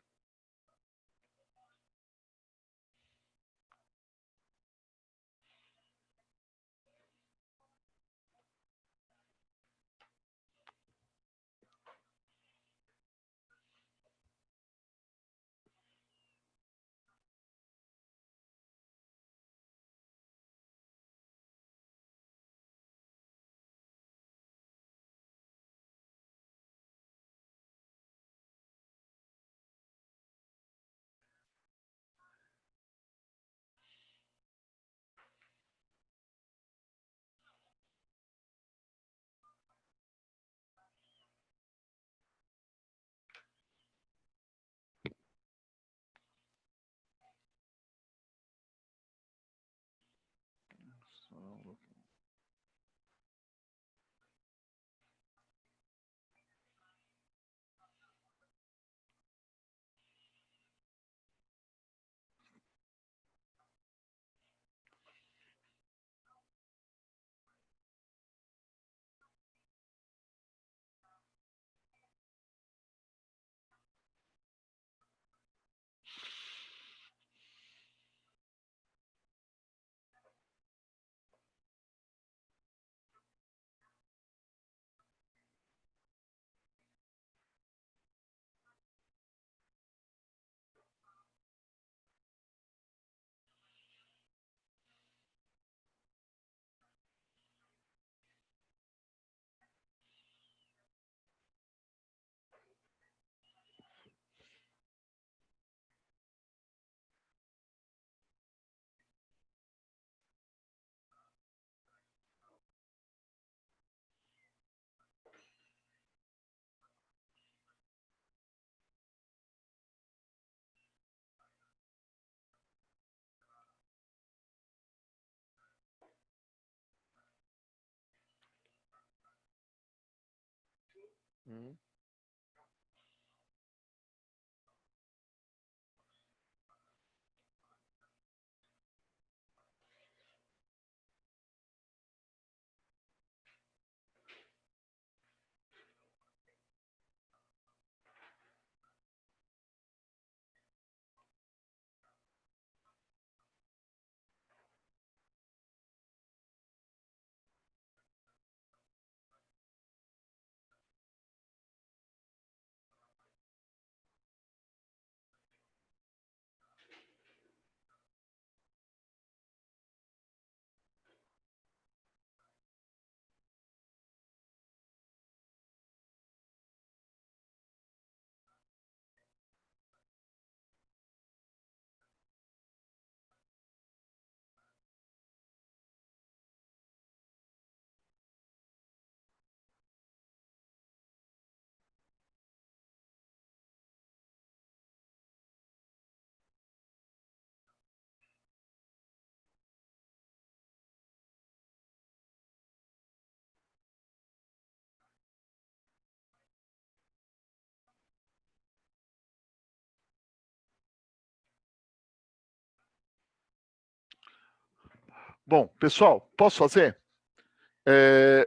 Bom, pessoal, posso fazer?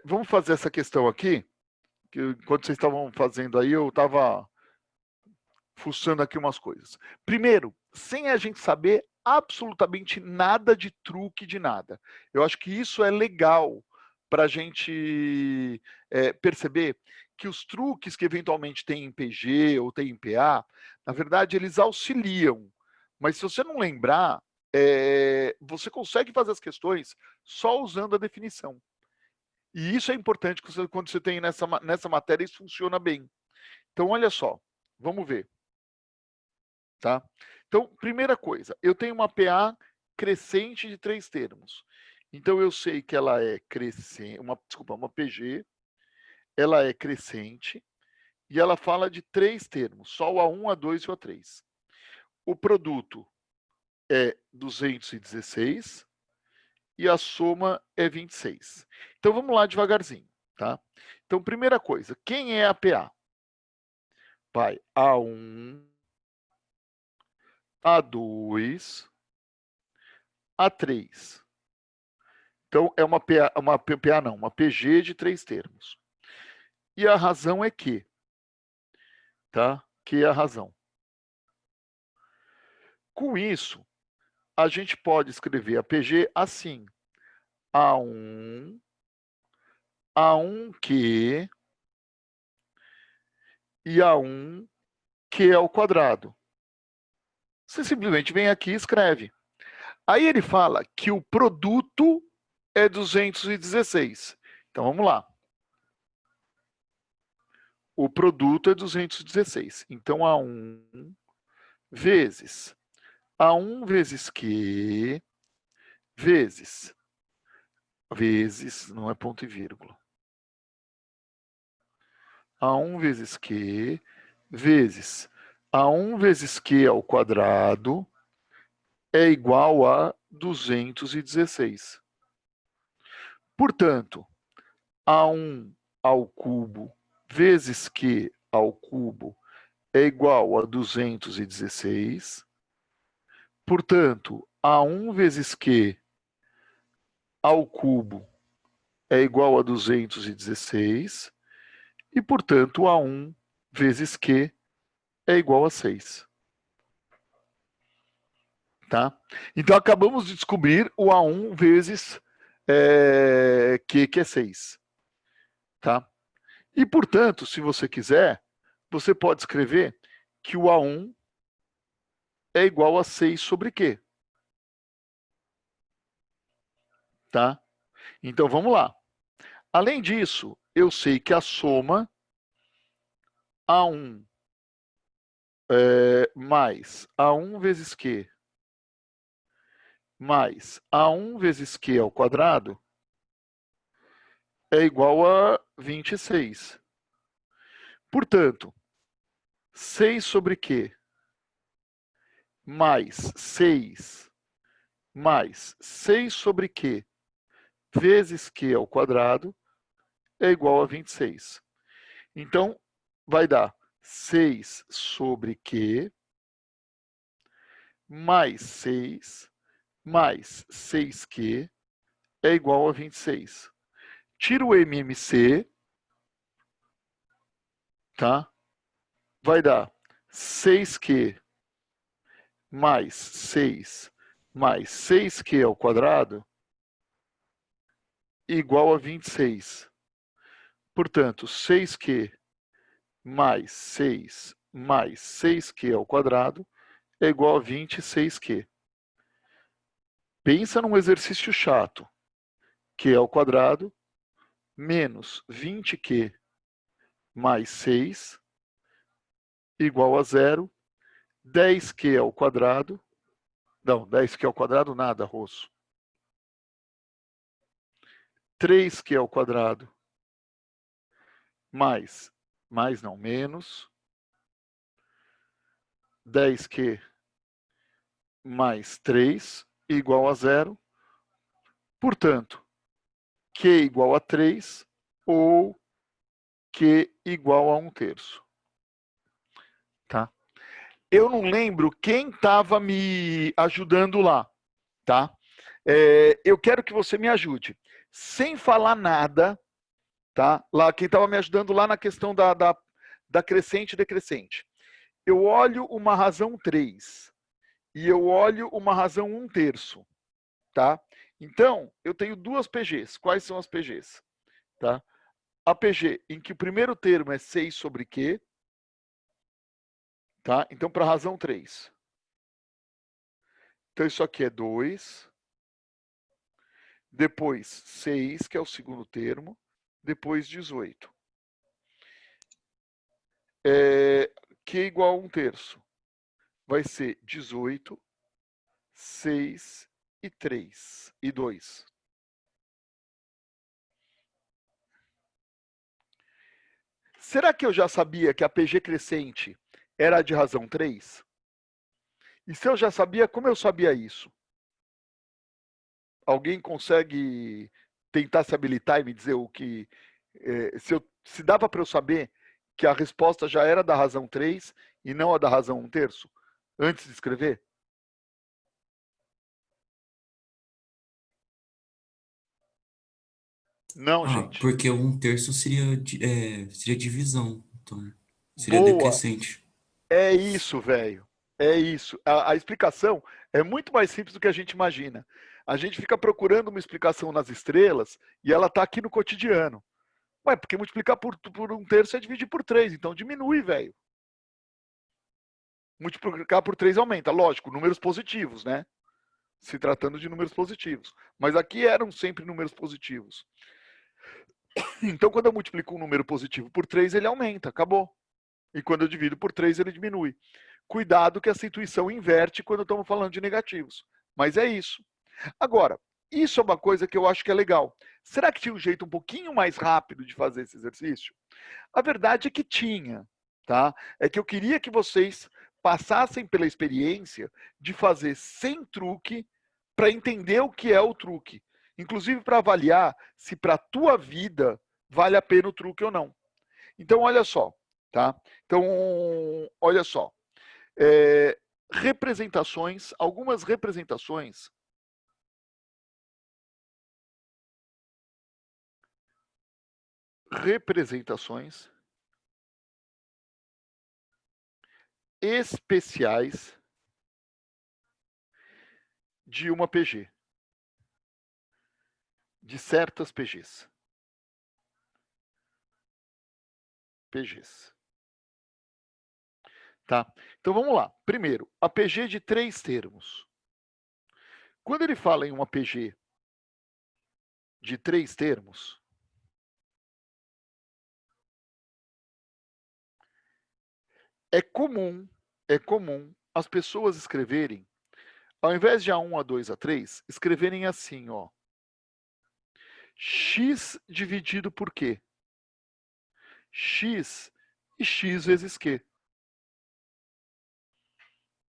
Vamos fazer essa questão aqui, que enquanto vocês estavam fazendo aí, eu estava fuçando aqui umas coisas. Primeiro, sem a gente saber absolutamente nada de truque de nada. Eu acho que isso é legal para a gente perceber que os truques que eventualmente tem em PG ou tem em PA, na verdade, eles auxiliam. Mas se você não lembrar, você consegue fazer as questões só usando a definição. E isso é importante quando você tem nessa matéria, isso funciona bem. Então, olha só, vamos ver. Tá? Então, primeira coisa, eu tenho uma PA crescente de 3 termos. Então, eu sei que ela é crescente, uma PG, ela é crescente, e ela fala de 3 termos, só o A1, A2 e o A3. O produto é 216 e a soma é 26. Então, vamos lá devagarzinho, tá? Então, primeira coisa, quem é a PA? Vai A1, A2, A3. Então, é uma PG de 3 termos. E a razão é Q, tá? Que é a razão. Com isso, a gente pode escrever a PG assim. A1, A1Q e A1Q ao quadrado. Você simplesmente vem aqui e escreve. Aí ele fala que o produto é 216. Então, vamos lá. O produto é 216. Então, A1 vezes A1 vezes Q vezes, não é ponto e vírgula. A1 vezes Q vezes A1 vezes Q ao quadrado é igual a 216. Portanto, A1 ao cubo vezes Q ao cubo é igual a 216. Portanto, A1 vezes Q ao cubo é igual a 216. E, portanto, A1 vezes Q é igual a 6. Tá? Então, acabamos de descobrir o A1 vezes Q, que é 6. Tá? E, portanto, se você quiser, você pode escrever que o A1 é igual a 6 sobre Q. Tá? Então, vamos lá. Além disso, eu sei que a soma A1 mais A1 vezes Q mais A1 vezes Q ao quadrado é igual a 26. Portanto, 6 sobre Q mais 6 sobre Q vezes Q ao quadrado é igual a 26. Então, vai dar 6 sobre Q mais 6 mais 6Q é igual a 26. Tira o MMC, tá? Vai dar 6Q mais 6 mais 6Q ao quadrado igual a 26. Portanto, 6Q mais 6Q ao quadrado é igual a 26Q. Pensa num exercício chato. Q ao quadrado menos 20Q mais 6 igual a 0. 10Q ao quadrado. Não, 10Q ao quadrado nada, Rosso. 3Q ao quadrado mais não, menos 10Q mais 3 igual a 0. Portanto, Q igual a 3 ou Q igual a 1/3. Tá? Eu não lembro quem estava me ajudando lá, tá? Eu quero que você me ajude, sem falar nada, tá? Lá, quem estava me ajudando lá na questão da crescente e decrescente. Eu olho uma razão 3 e eu olho uma razão 1/3, tá? Então, eu tenho duas PGs. Quais são as PGs? tá? APG, em que o primeiro termo é 6 sobre Q, tá? Então, para a razão 3. Então, isso aqui é 2, depois 6, que é o segundo termo, depois 18. Q igual a 1/3. Vai ser 18, 6 e 3 e 2. Será que eu já sabia que a PG crescente era de razão 3? E se eu já sabia, como eu sabia isso? Alguém consegue tentar se habilitar e me dizer o que... se dava para eu saber que a resposta já era da razão 3 e não a da razão 1/3, antes de escrever? Não, gente. Porque 1/3 seria divisão. Então, seria Boa! decrescente. É isso, velho. É isso. A explicação é muito mais simples do que a gente imagina. A gente fica procurando uma explicação nas estrelas e ela está aqui no cotidiano. Ué, porque multiplicar por 1/3 é dividir por 3, então diminui, velho. Multiplicar por 3 aumenta, lógico, números positivos, né? Se tratando de números positivos. Mas aqui eram sempre números positivos. Então, quando eu multiplico um número positivo por 3, ele aumenta, acabou. E quando eu divido por 3, ele diminui. Cuidado que essa intuição inverte quando estamos falando de negativos. Mas é isso. Agora, isso é uma coisa que eu acho que é legal. Será que tinha um jeito um pouquinho mais rápido de fazer esse exercício? A verdade é que tinha, tá? É que eu queria que vocês passassem pela experiência de fazer sem truque para entender o que é o truque. Inclusive para avaliar se para a tua vida vale a pena o truque ou não. Então, olha só, tá? Então, olha só. Representações, algumas representações especiais de uma PG, de certas PGs. Tá? Então vamos lá. Primeiro, a PG de 3 termos. Quando ele fala em uma PG de 3 termos, é comum as pessoas escreverem, ao invés de A1, A2, A3, escreverem assim, ó. X dividido por Q. X e X vezes Q.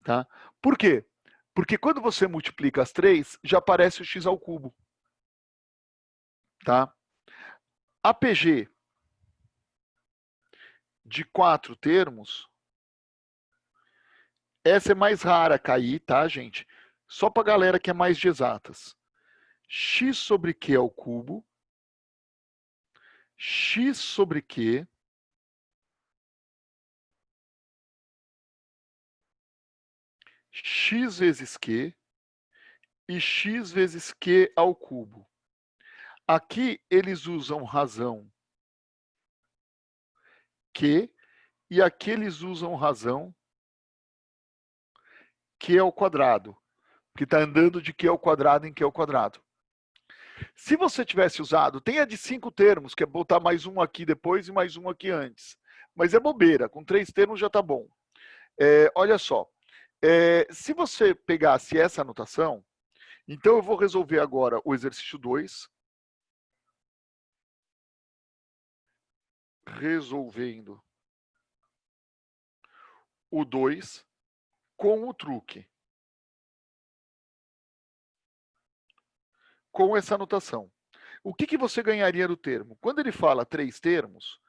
Tá? Por quê? Porque quando você multiplica as 3, já aparece o X ao cubo. Tá? A PG de 4 termos, essa é mais rara cair, tá, gente? Só para galera que é mais de exatas. X sobre Q ao cubo, X sobre Q, X vezes Q e X vezes Q ao cubo. Aqui eles usam razão Q e aqui eles usam razão Q ao quadrado, que está andando de Q ao quadrado em Q ao quadrado. Se você tivesse usado, tem a de 5 termos, que é botar mais um aqui depois e mais um aqui antes. Mas é bobeira, com 3 termos já está bom. Olha só, se você pegasse essa anotação, então eu vou resolver agora o exercício 2. Resolvendo o 2 com o truque. Com essa anotação. O que você ganharia no termo? Quando ele fala 3 termos,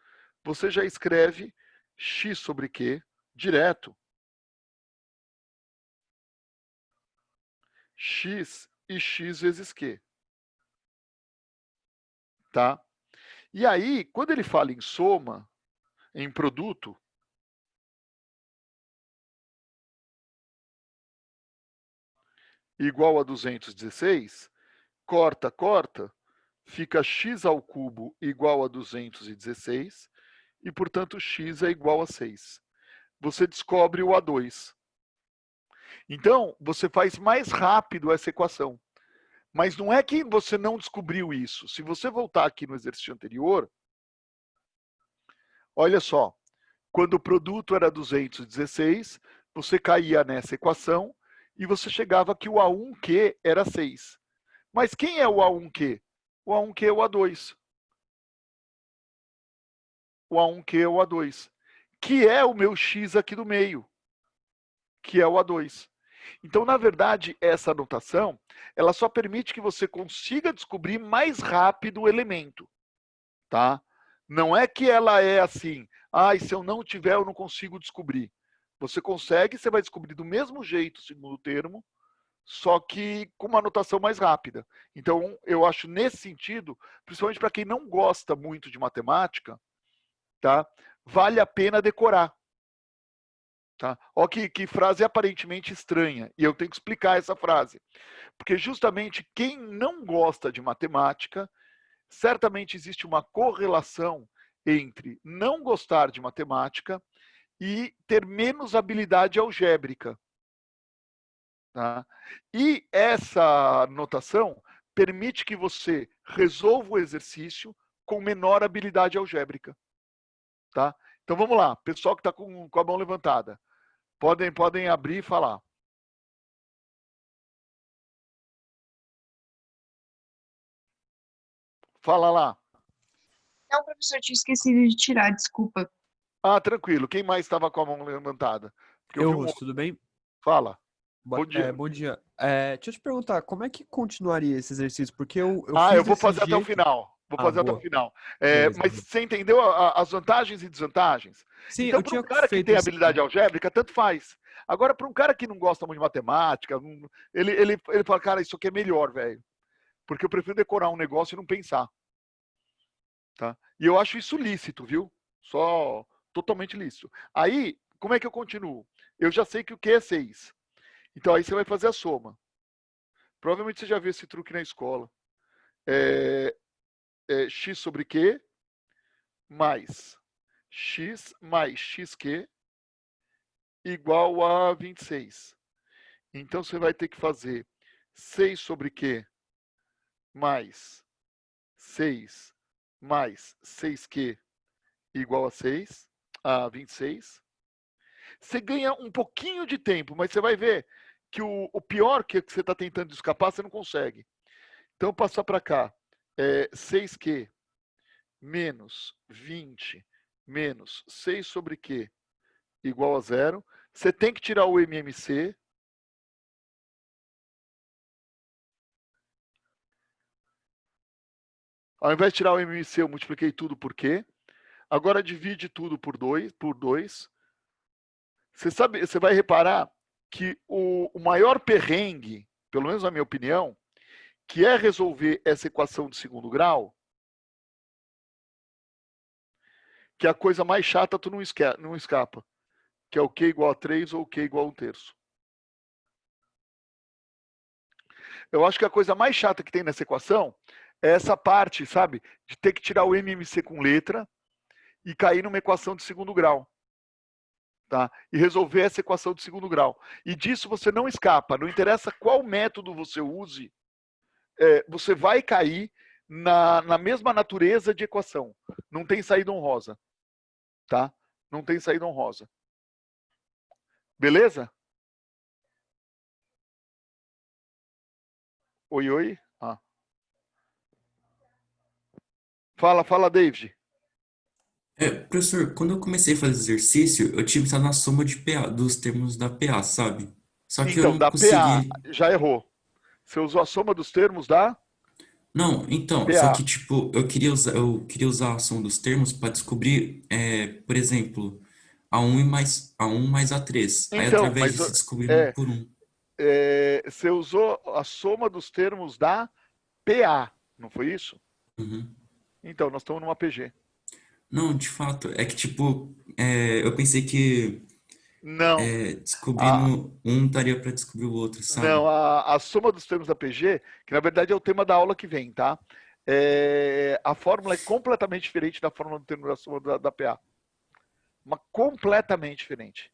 você já escreve x sobre q direto. X e x vezes q. Tá? E aí, quando ele fala em soma, em produto, igual a 216, corta, corta, fica x ao cubo igual a 216 e, portanto, x é igual a 6. Você descobre o A2. Então, você faz mais rápido essa equação. Mas não é que você não descobriu isso. Se você voltar aqui no exercício anterior, olha só, quando o produto era 216, você caía nessa equação e você chegava que o A1Q era 6. Mas quem é o A1Q? O A1Q é o A2. O A1Q é o A2. Que é o meu X aqui do meio, que é o A2. Então, na verdade, essa anotação, ela só permite que você consiga descobrir mais rápido o elemento, tá? Não é que ela é assim, se eu não tiver, eu não consigo descobrir. Você consegue, você vai descobrir do mesmo jeito o segundo termo, só que com uma anotação mais rápida. Então, eu acho nesse sentido, principalmente para quem não gosta muito de matemática, tá? Vale a pena decorar. Tá? Ó, que frase aparentemente estranha, e eu tenho que explicar essa frase. Porque justamente quem não gosta de matemática, certamente existe uma correlação entre não gostar de matemática e ter menos habilidade algébrica. Tá? E essa notação permite que você resolva o exercício com menor habilidade algébrica. Tá? Então vamos lá, pessoal que está com a mão levantada. Podem abrir e falar. Fala lá. Não, professor, tinha esquecido de tirar, desculpa. Tranquilo. Quem mais estava com a mão levantada? Porque Eu, vi Russo, tudo bem? Fala. Bom dia. Bom dia. Deixa eu te perguntar, como é que continuaria esse exercício? Porque eu fiz eu vou desse fazer até o jeito. final. Vou fazer até o Boa. final. Beleza, Mas beleza. você entendeu as vantagens e desvantagens? Sim, Então, eu para tinha um cara que feito tem isso. habilidade algébrica, tanto faz. Agora, para um cara que não gosta muito de matemática, ele fala, cara, isso aqui é melhor, velho. Porque eu prefiro decorar um negócio e não pensar. Tá? E eu acho isso lícito, viu? Só totalmente lícito. Aí, como é que eu continuo? Eu já sei que o Q é 6. Então, aí você vai fazer a soma. Provavelmente você já viu esse truque na escola. X sobre Q mais xq igual a 26. Então, você vai ter que fazer 6 sobre Q mais 6 mais 6Q igual a 26. Você ganha um pouquinho de tempo, mas você vai ver que o pior que você está tentando escapar, você não consegue. Então, passar para cá. 6Q menos 20 menos 6 sobre Q igual a 0. Você tem que tirar o MMC. Ao invés de tirar o MMC, eu multipliquei tudo por Q. Agora divide tudo por 2. Você vai reparar que o maior perrengue, pelo menos na minha opinião, que é resolver essa equação de segundo grau, que é a coisa mais chata, tu não escapa, que é o Q igual a 3 ou o Q igual a 1/3. Eu acho que a coisa mais chata que tem nessa equação é essa parte, sabe, de ter que tirar o MMC com letra e cair numa equação de segundo grau. Tá? E resolver essa equação de segundo grau. E disso você não escapa, não interessa qual método você use, você vai cair na mesma natureza de equação. Não tem saída honrosa. Tá? Não tem saída honrosa. Beleza? Oi? Fala, David. Professor, quando eu comecei a fazer exercício, eu tinha pensado na soma de PA, dos termos da PA, sabe? Só que eu Então, não da PA, consegui. já errou. Você usou a soma dos termos da Não, então, só que PA. tipo, eu queria usar a soma dos termos para descobrir, por exemplo, A1 mais A3. Aí Então, através mas disso descobrir um é, por um. você usou a soma dos termos da PA, não foi isso? Uhum. Então, nós estamos numa PG. Não, de fato, é que tipo, eu pensei que Não, a, descobrindo um daria para descobrir o outro, não, sabe? a soma dos termos da PG, que na verdade é o tema da aula que vem, tá? a fórmula é completamente diferente da fórmula do termo da soma da PA. Uma completamente diferente.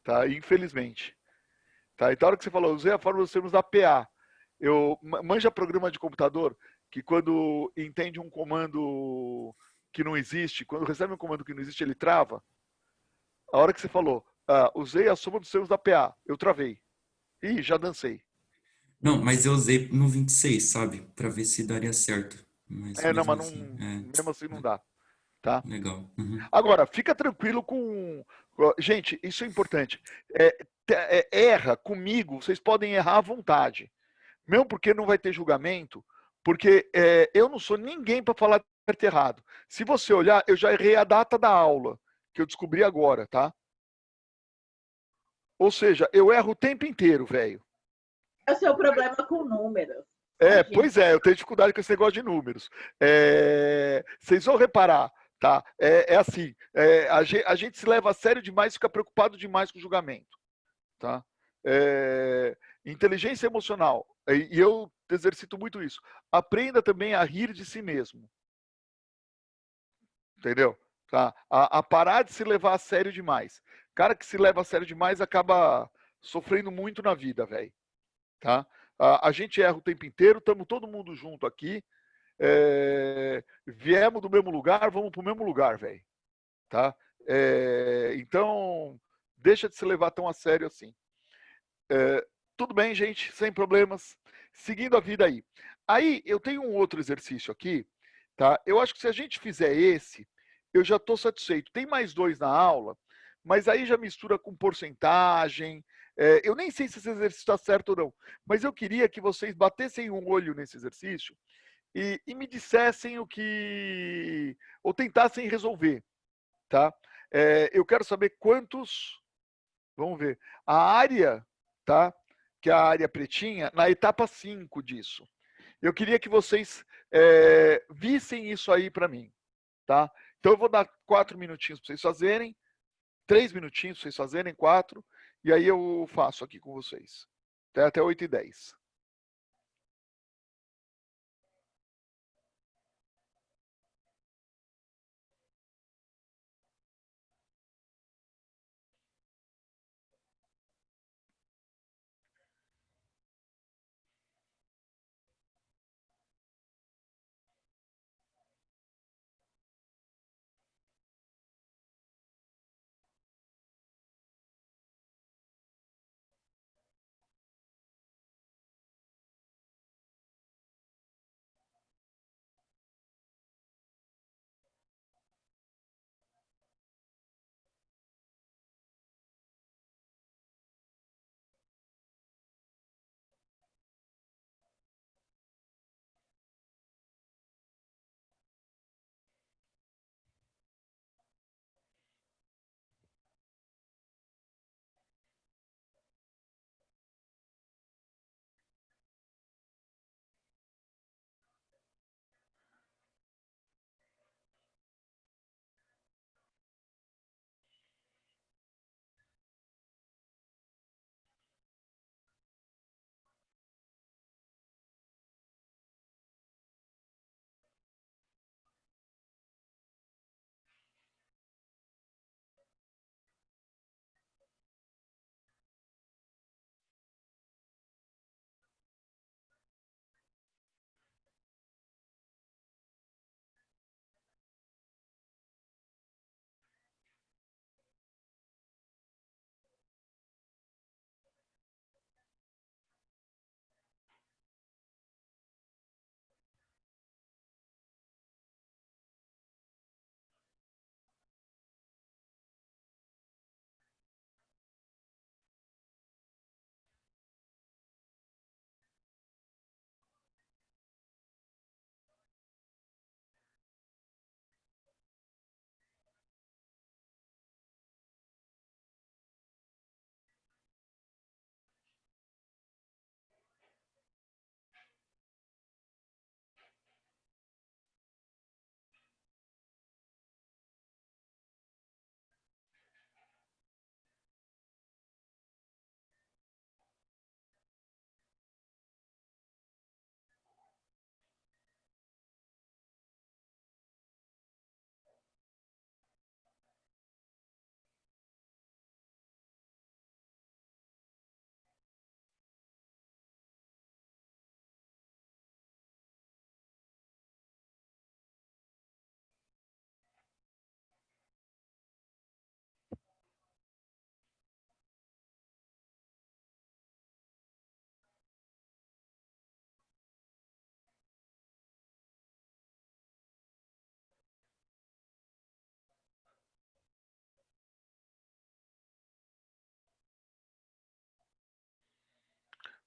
Tá? Infelizmente. Tá? Então, a hora que você falou, eu usei a fórmula dos termos da PA. Manja programa de computador, que quando entende um comando que não existe, quando recebe um comando que não existe, ele trava. A hora que você falou, usei a soma dos termos da PA, eu travei. Ih, já dancei. Não, mas eu usei no 26, sabe? Pra ver se daria certo. Mas Não, mesmo mas assim, mesmo assim não dá. Tá? legal. Uhum. Agora, fica tranquilo com. Gente, isso é importante. Erra comigo, vocês podem errar à vontade. Mesmo porque não vai ter julgamento, porque eu não sou ninguém para falar certo e errado. Se você olhar, eu já errei a data da aula, que eu descobri agora, tá? Ou seja, eu erro o tempo inteiro, velho. É o seu problema com números. Imagina. Pois é, eu tenho dificuldade com esse negócio de números. Vocês vão reparar, tá? Assim, a gente se leva a sério demais, fica preocupado demais com o julgamento, tá? Inteligência emocional, e eu exercito muito isso. Aprenda também a rir de si mesmo, entendeu? Tá? A parar de se levar a sério demais. Cara que se leva a sério demais acaba sofrendo muito na vida, velho. Tá? A gente erra o tempo inteiro, estamos todo mundo junto aqui. Viemos do mesmo lugar, vamos para o mesmo lugar, velho. Tá? Então, deixa de se levar tão a sério assim. Tudo bem, gente, sem problemas. Seguindo a vida aí. Aí, eu tenho um outro exercício aqui, tá? Eu acho que se a gente fizer esse, eu já estou satisfeito. Tem mais 2 na aula, mas aí já mistura com porcentagem. Eu nem sei se esse exercício está certo ou não, mas eu queria que vocês batessem um olho nesse exercício e me dissessem o que. Ou tentassem resolver, tá? Eu quero saber quantos. Vamos ver. A área, tá? Que é a área pretinha, na etapa 5 disso. Eu queria que vocês vissem isso aí para mim, tá? Então eu vou dar 4 minutinhos para vocês fazerem, 3 minutinhos para vocês fazerem, 4, e aí eu faço aqui com vocês. Até 8h10.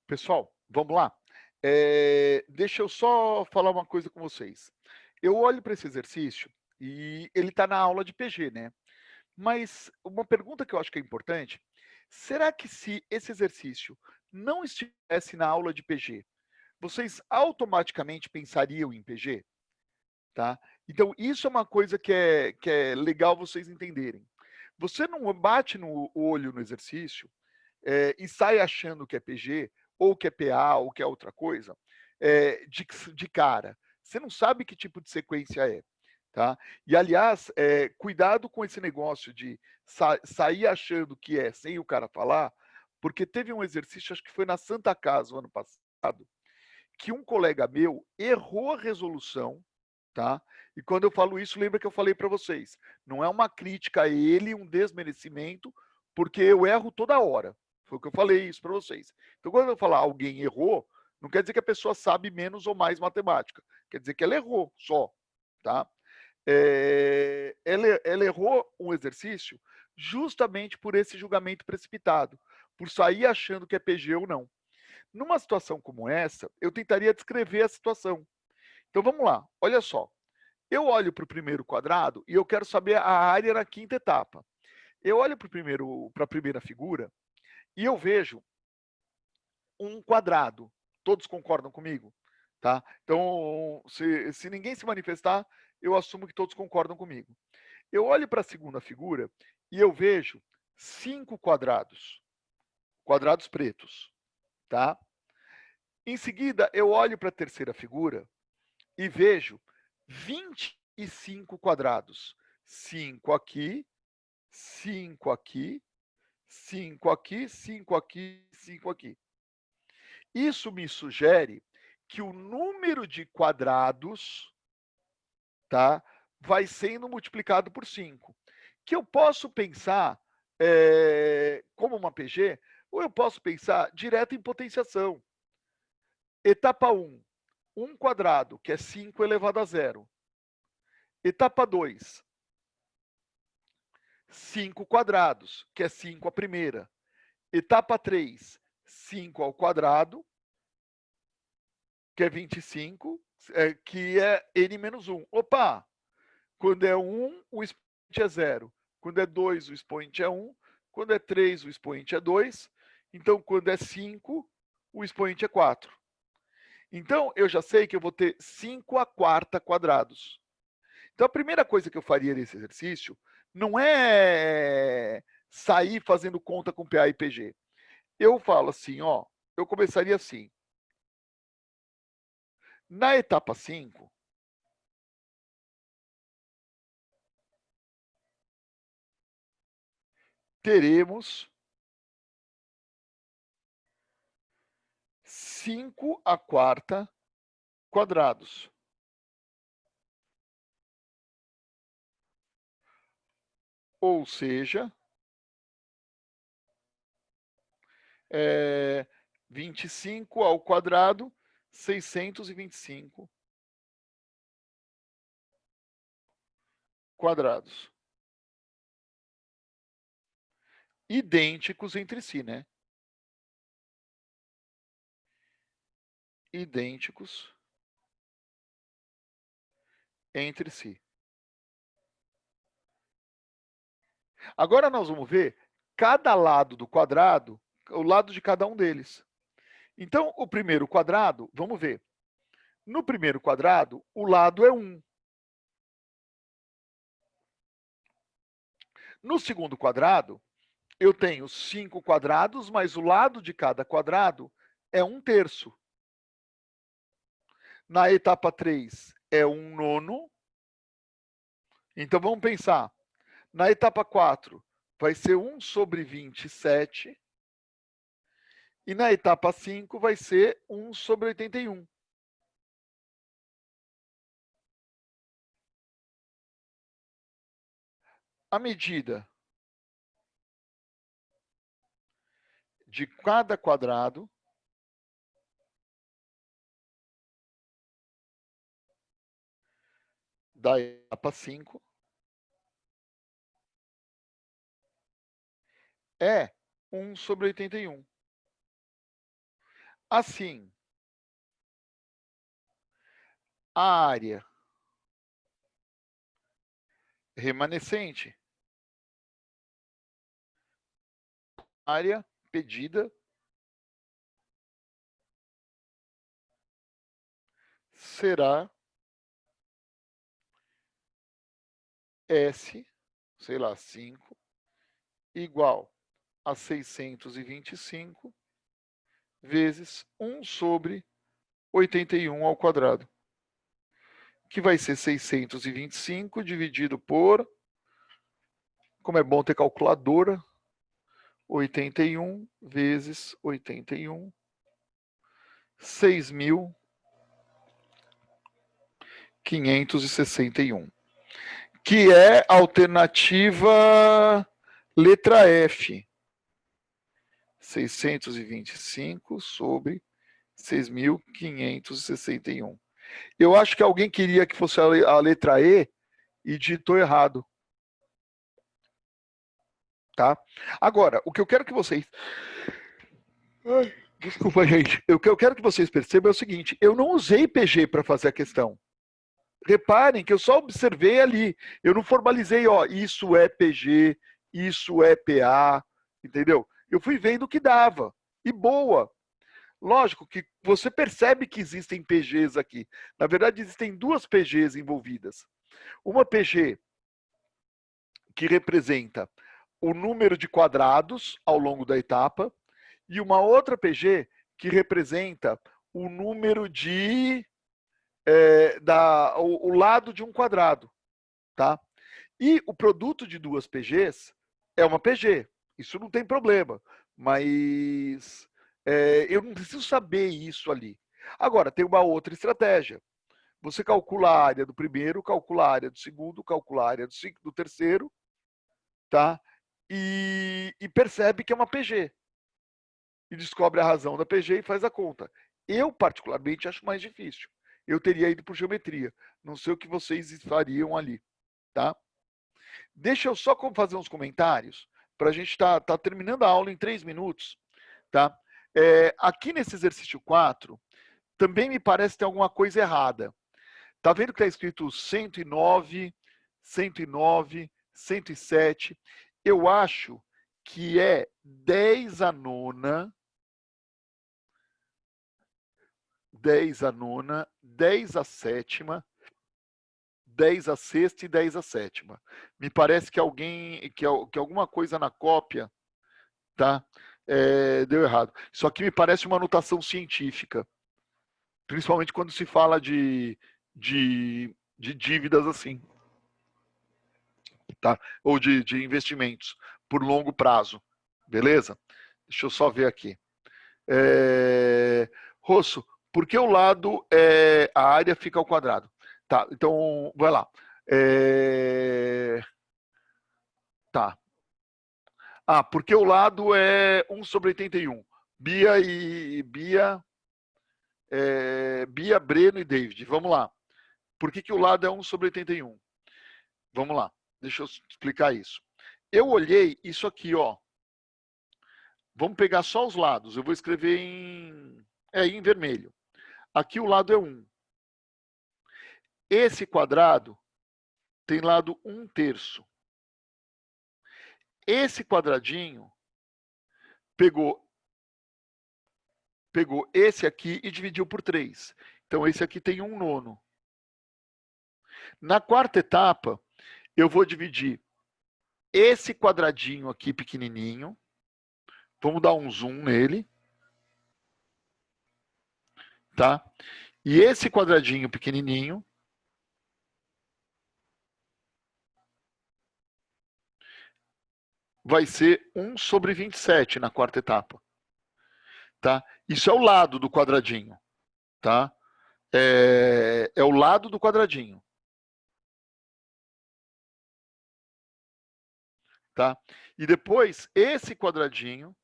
Pessoal, vamos lá? Deixa eu só falar uma coisa com vocês. Eu olho para esse exercício e ele está na aula de PG, né? Mas uma pergunta que eu acho que é importante, será que se esse exercício não estivesse na aula de PG, vocês automaticamente pensariam em PG? Tá? Então, isso é uma coisa que é legal vocês entenderem. Você não bate no olho no exercício e sai achando que é PG, ou que é PA, ou que é outra coisa, de cara. Você não sabe que tipo de sequência é. Tá? E, aliás, cuidado com esse negócio de sair achando que é sem o cara falar, porque teve um exercício, acho que foi na Santa Casa, o ano passado, que um colega meu errou a resolução, tá? E quando eu falo isso, lembra que eu falei para vocês, não é uma crítica a ele, um desmerecimento, porque eu erro toda hora. Foi o que eu falei isso para vocês. Então, quando eu falar alguém errou, não quer dizer que a pessoa sabe menos ou mais matemática. Quer dizer que ela errou só, tá? Ela errou um exercício justamente por esse julgamento precipitado, por sair achando que é PG ou não. Numa situação como essa, eu tentaria descrever a situação. Então vamos lá, olha só. Eu olho para o primeiro quadrado e eu quero saber a área na quinta etapa. Eu olho para a primeira figura e eu vejo um quadrado. Todos concordam comigo? Tá? Então, se ninguém se manifestar, eu assumo que todos concordam comigo. Eu olho para a segunda figura e eu vejo 5 quadrados. Quadrados pretos. Tá? Em seguida, eu olho para a terceira figura e vejo 25 quadrados. 5 aqui, 5 aqui, 5 aqui, 5 aqui, 5 aqui. Isso me sugere que o número de quadrados, tá, vai sendo multiplicado por 5. Que eu posso pensar como uma PG, ou eu posso pensar direto em potenciação. Etapa 1, 1 quadrado, que é 5 elevado a 0. Etapa 2, 5 quadrados, que é 5 a primeira. Etapa 3, 5 ao quadrado, que é 25, que é n menos 1. Opa! Quando é 1, o expoente é 0. Quando é 2, o expoente é 1. Quando é 3, o expoente é 2. Então, quando é 5, o expoente é 4. Então, eu já sei que eu vou ter 5 a quarta quadrados. Então, a primeira coisa que eu faria nesse exercício não é sair fazendo conta com PA e PG. Eu falo assim, ó, eu começaria assim. Na etapa 5, teremos 5 a quarta quadrados. Ou seja, 25 ao quadrado, 625 quadrados. Idênticos entre si, né? Idênticos entre si. Agora nós vamos ver cada lado do quadrado, o lado de cada um deles. Então, o primeiro quadrado, vamos ver. No primeiro quadrado, o lado é 1. No segundo quadrado, eu tenho 5 quadrados, mas o lado de cada quadrado é 1/3. Na etapa 3, é 1/9. Então, vamos pensar. Na etapa 4, vai ser 1 sobre 27. E na etapa 5, vai ser 1 sobre 81. A medida de cada quadrado da etapa 5 é 1 sobre 81. Assim, a área remanescente, área pedida será S, sei lá, 5, igual a 625 vezes 1 sobre 81 ao quadrado, que vai ser 625 dividido por, como é bom ter calculadora, 81 vezes 81, 6.561, que é a alternativa letra F. 625 sobre 6.561. Eu acho que alguém queria que fosse a letra E e digitou errado. Tá? Agora, o que eu quero que vocês... Desculpa, gente. O que eu quero que vocês percebam é o seguinte, eu não usei PG para fazer a questão. Reparem que eu só observei ali. Eu não formalizei, ó, isso é PG, isso é PA, entendeu? Eu fui vendo o que dava. E boa. Lógico que você percebe que existem PGs aqui. Na verdade, existem duas PGs envolvidas. Uma PG que representa o número de quadrados ao longo da etapa e uma outra PG que representa o número de... o lado de um quadrado. Tá? E o produto de duas PGs é uma PG. Isso não tem problema. Mas eu não preciso saber isso ali. Agora, tem uma outra estratégia. Você calcula a área do primeiro, calcula a área do segundo, calcula a área do terceiro, tá? E percebe que é uma PG. E descobre a razão da PG e faz a conta. Eu, particularmente, acho mais difícil. Eu teria ido por geometria. Não sei o que vocês fariam ali, tá? Deixa eu só fazer uns comentários, para a gente tá terminando a aula em 3 minutos, tá? Aqui nesse exercício 4, também me parece que tem alguma coisa errada. Tá vendo que está escrito 109, 109, 107? Eu acho que é 10 a nona, 10 a nona, 10 a sétima, 10 a sexta e 10 a sétima. Me parece que alguma coisa na cópia, tá? Deu errado. Isso aqui me parece uma anotação científica, principalmente quando se fala de dívidas assim, tá? Ou de investimentos por longo prazo, beleza? Deixa eu só ver aqui. Rosso, por que o lado a área fica ao quadrado? Tá, então vai lá. Tá. Porque o lado é 1 sobre 81. Bia, Breno e David. Vamos lá. Por que o lado é 1 sobre 81? Vamos lá. Deixa eu explicar isso. Eu olhei isso aqui, ó. Vamos pegar só os lados. Eu vou escrever em vermelho. Aqui o lado é 1. Esse quadrado tem lado 1/3. Esse quadradinho pegou esse aqui e dividiu por 3. Então, esse aqui tem 1/9. Na quarta etapa, eu vou dividir esse quadradinho aqui pequenininho. Vamos dar um zoom nele. Tá? E esse quadradinho pequenininho vai ser 1 sobre 27 na quarta etapa. Tá? Isso é o lado do quadradinho. Tá? É o lado do quadradinho. Tá? E depois, esse quadradinho,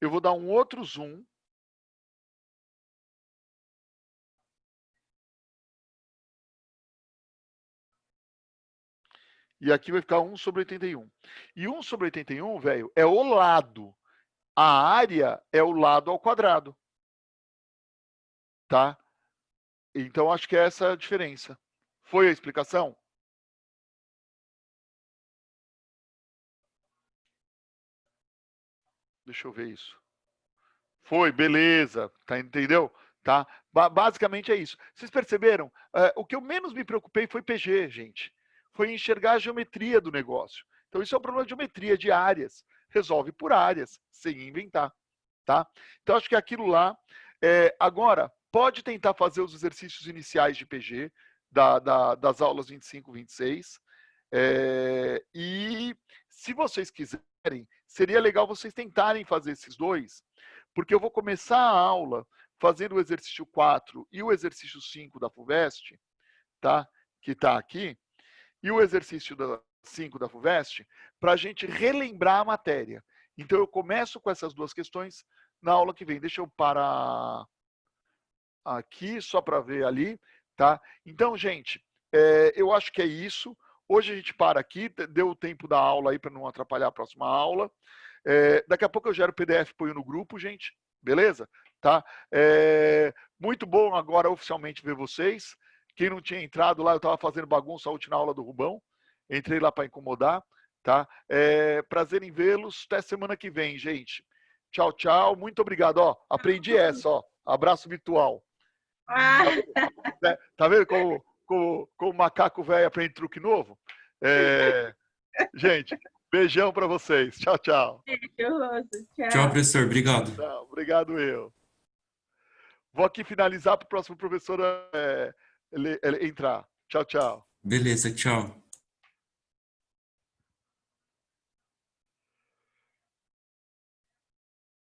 eu vou dar um outro zoom. E aqui vai ficar 1 sobre 81. E 1 sobre 81, velho, é o lado. A área é o lado ao quadrado. tá? Então, acho que é essa a diferença. Foi a explicação? Deixa eu ver isso. Foi, beleza, tá, entendeu? Tá? Basicamente é isso. Vocês perceberam? O que eu menos me preocupei foi PG, gente. Foi enxergar a geometria do negócio. Então, isso é um problema de geometria, de áreas. Resolve por áreas, sem inventar. Tá? Então, acho que aquilo lá. Agora, pode tentar fazer os exercícios iniciais de PG, das aulas 25, 26. E se vocês quiserem, seria legal vocês tentarem fazer esses dois, porque eu vou começar a aula fazendo o exercício 4 e o exercício 5 da FUVEST, tá? Que está aqui, e o exercício 5 da FUVEST, para a gente relembrar a matéria. Então, eu começo com essas duas questões na aula que vem. Deixa eu parar aqui, só para ver ali, tá? Então, gente, eu acho que é isso. Hoje a gente para aqui, deu o tempo da aula aí para não atrapalhar a próxima aula. Daqui a pouco eu gero o PDF e ponho no grupo, gente. Beleza? Tá? Muito bom agora oficialmente ver vocês. Quem não tinha entrado lá, eu estava fazendo bagunça ontem na aula do Rubão. Entrei lá para incomodar. Tá? Prazer em vê-los. Até semana que vem, gente. Tchau, tchau. Muito obrigado. Ó, aprendi essa, ó. Abraço virtual. Ah, Tá vendo como o macaco velho aprende truque novo? Gente, beijão para vocês. Tchau, tchau. beijo, Rosso. Tchau, Tchau. professor. Obrigado. Não, obrigado eu. Vou aqui finalizar para o próximo professor entrar. Tchau, tchau. Beleza, tchau.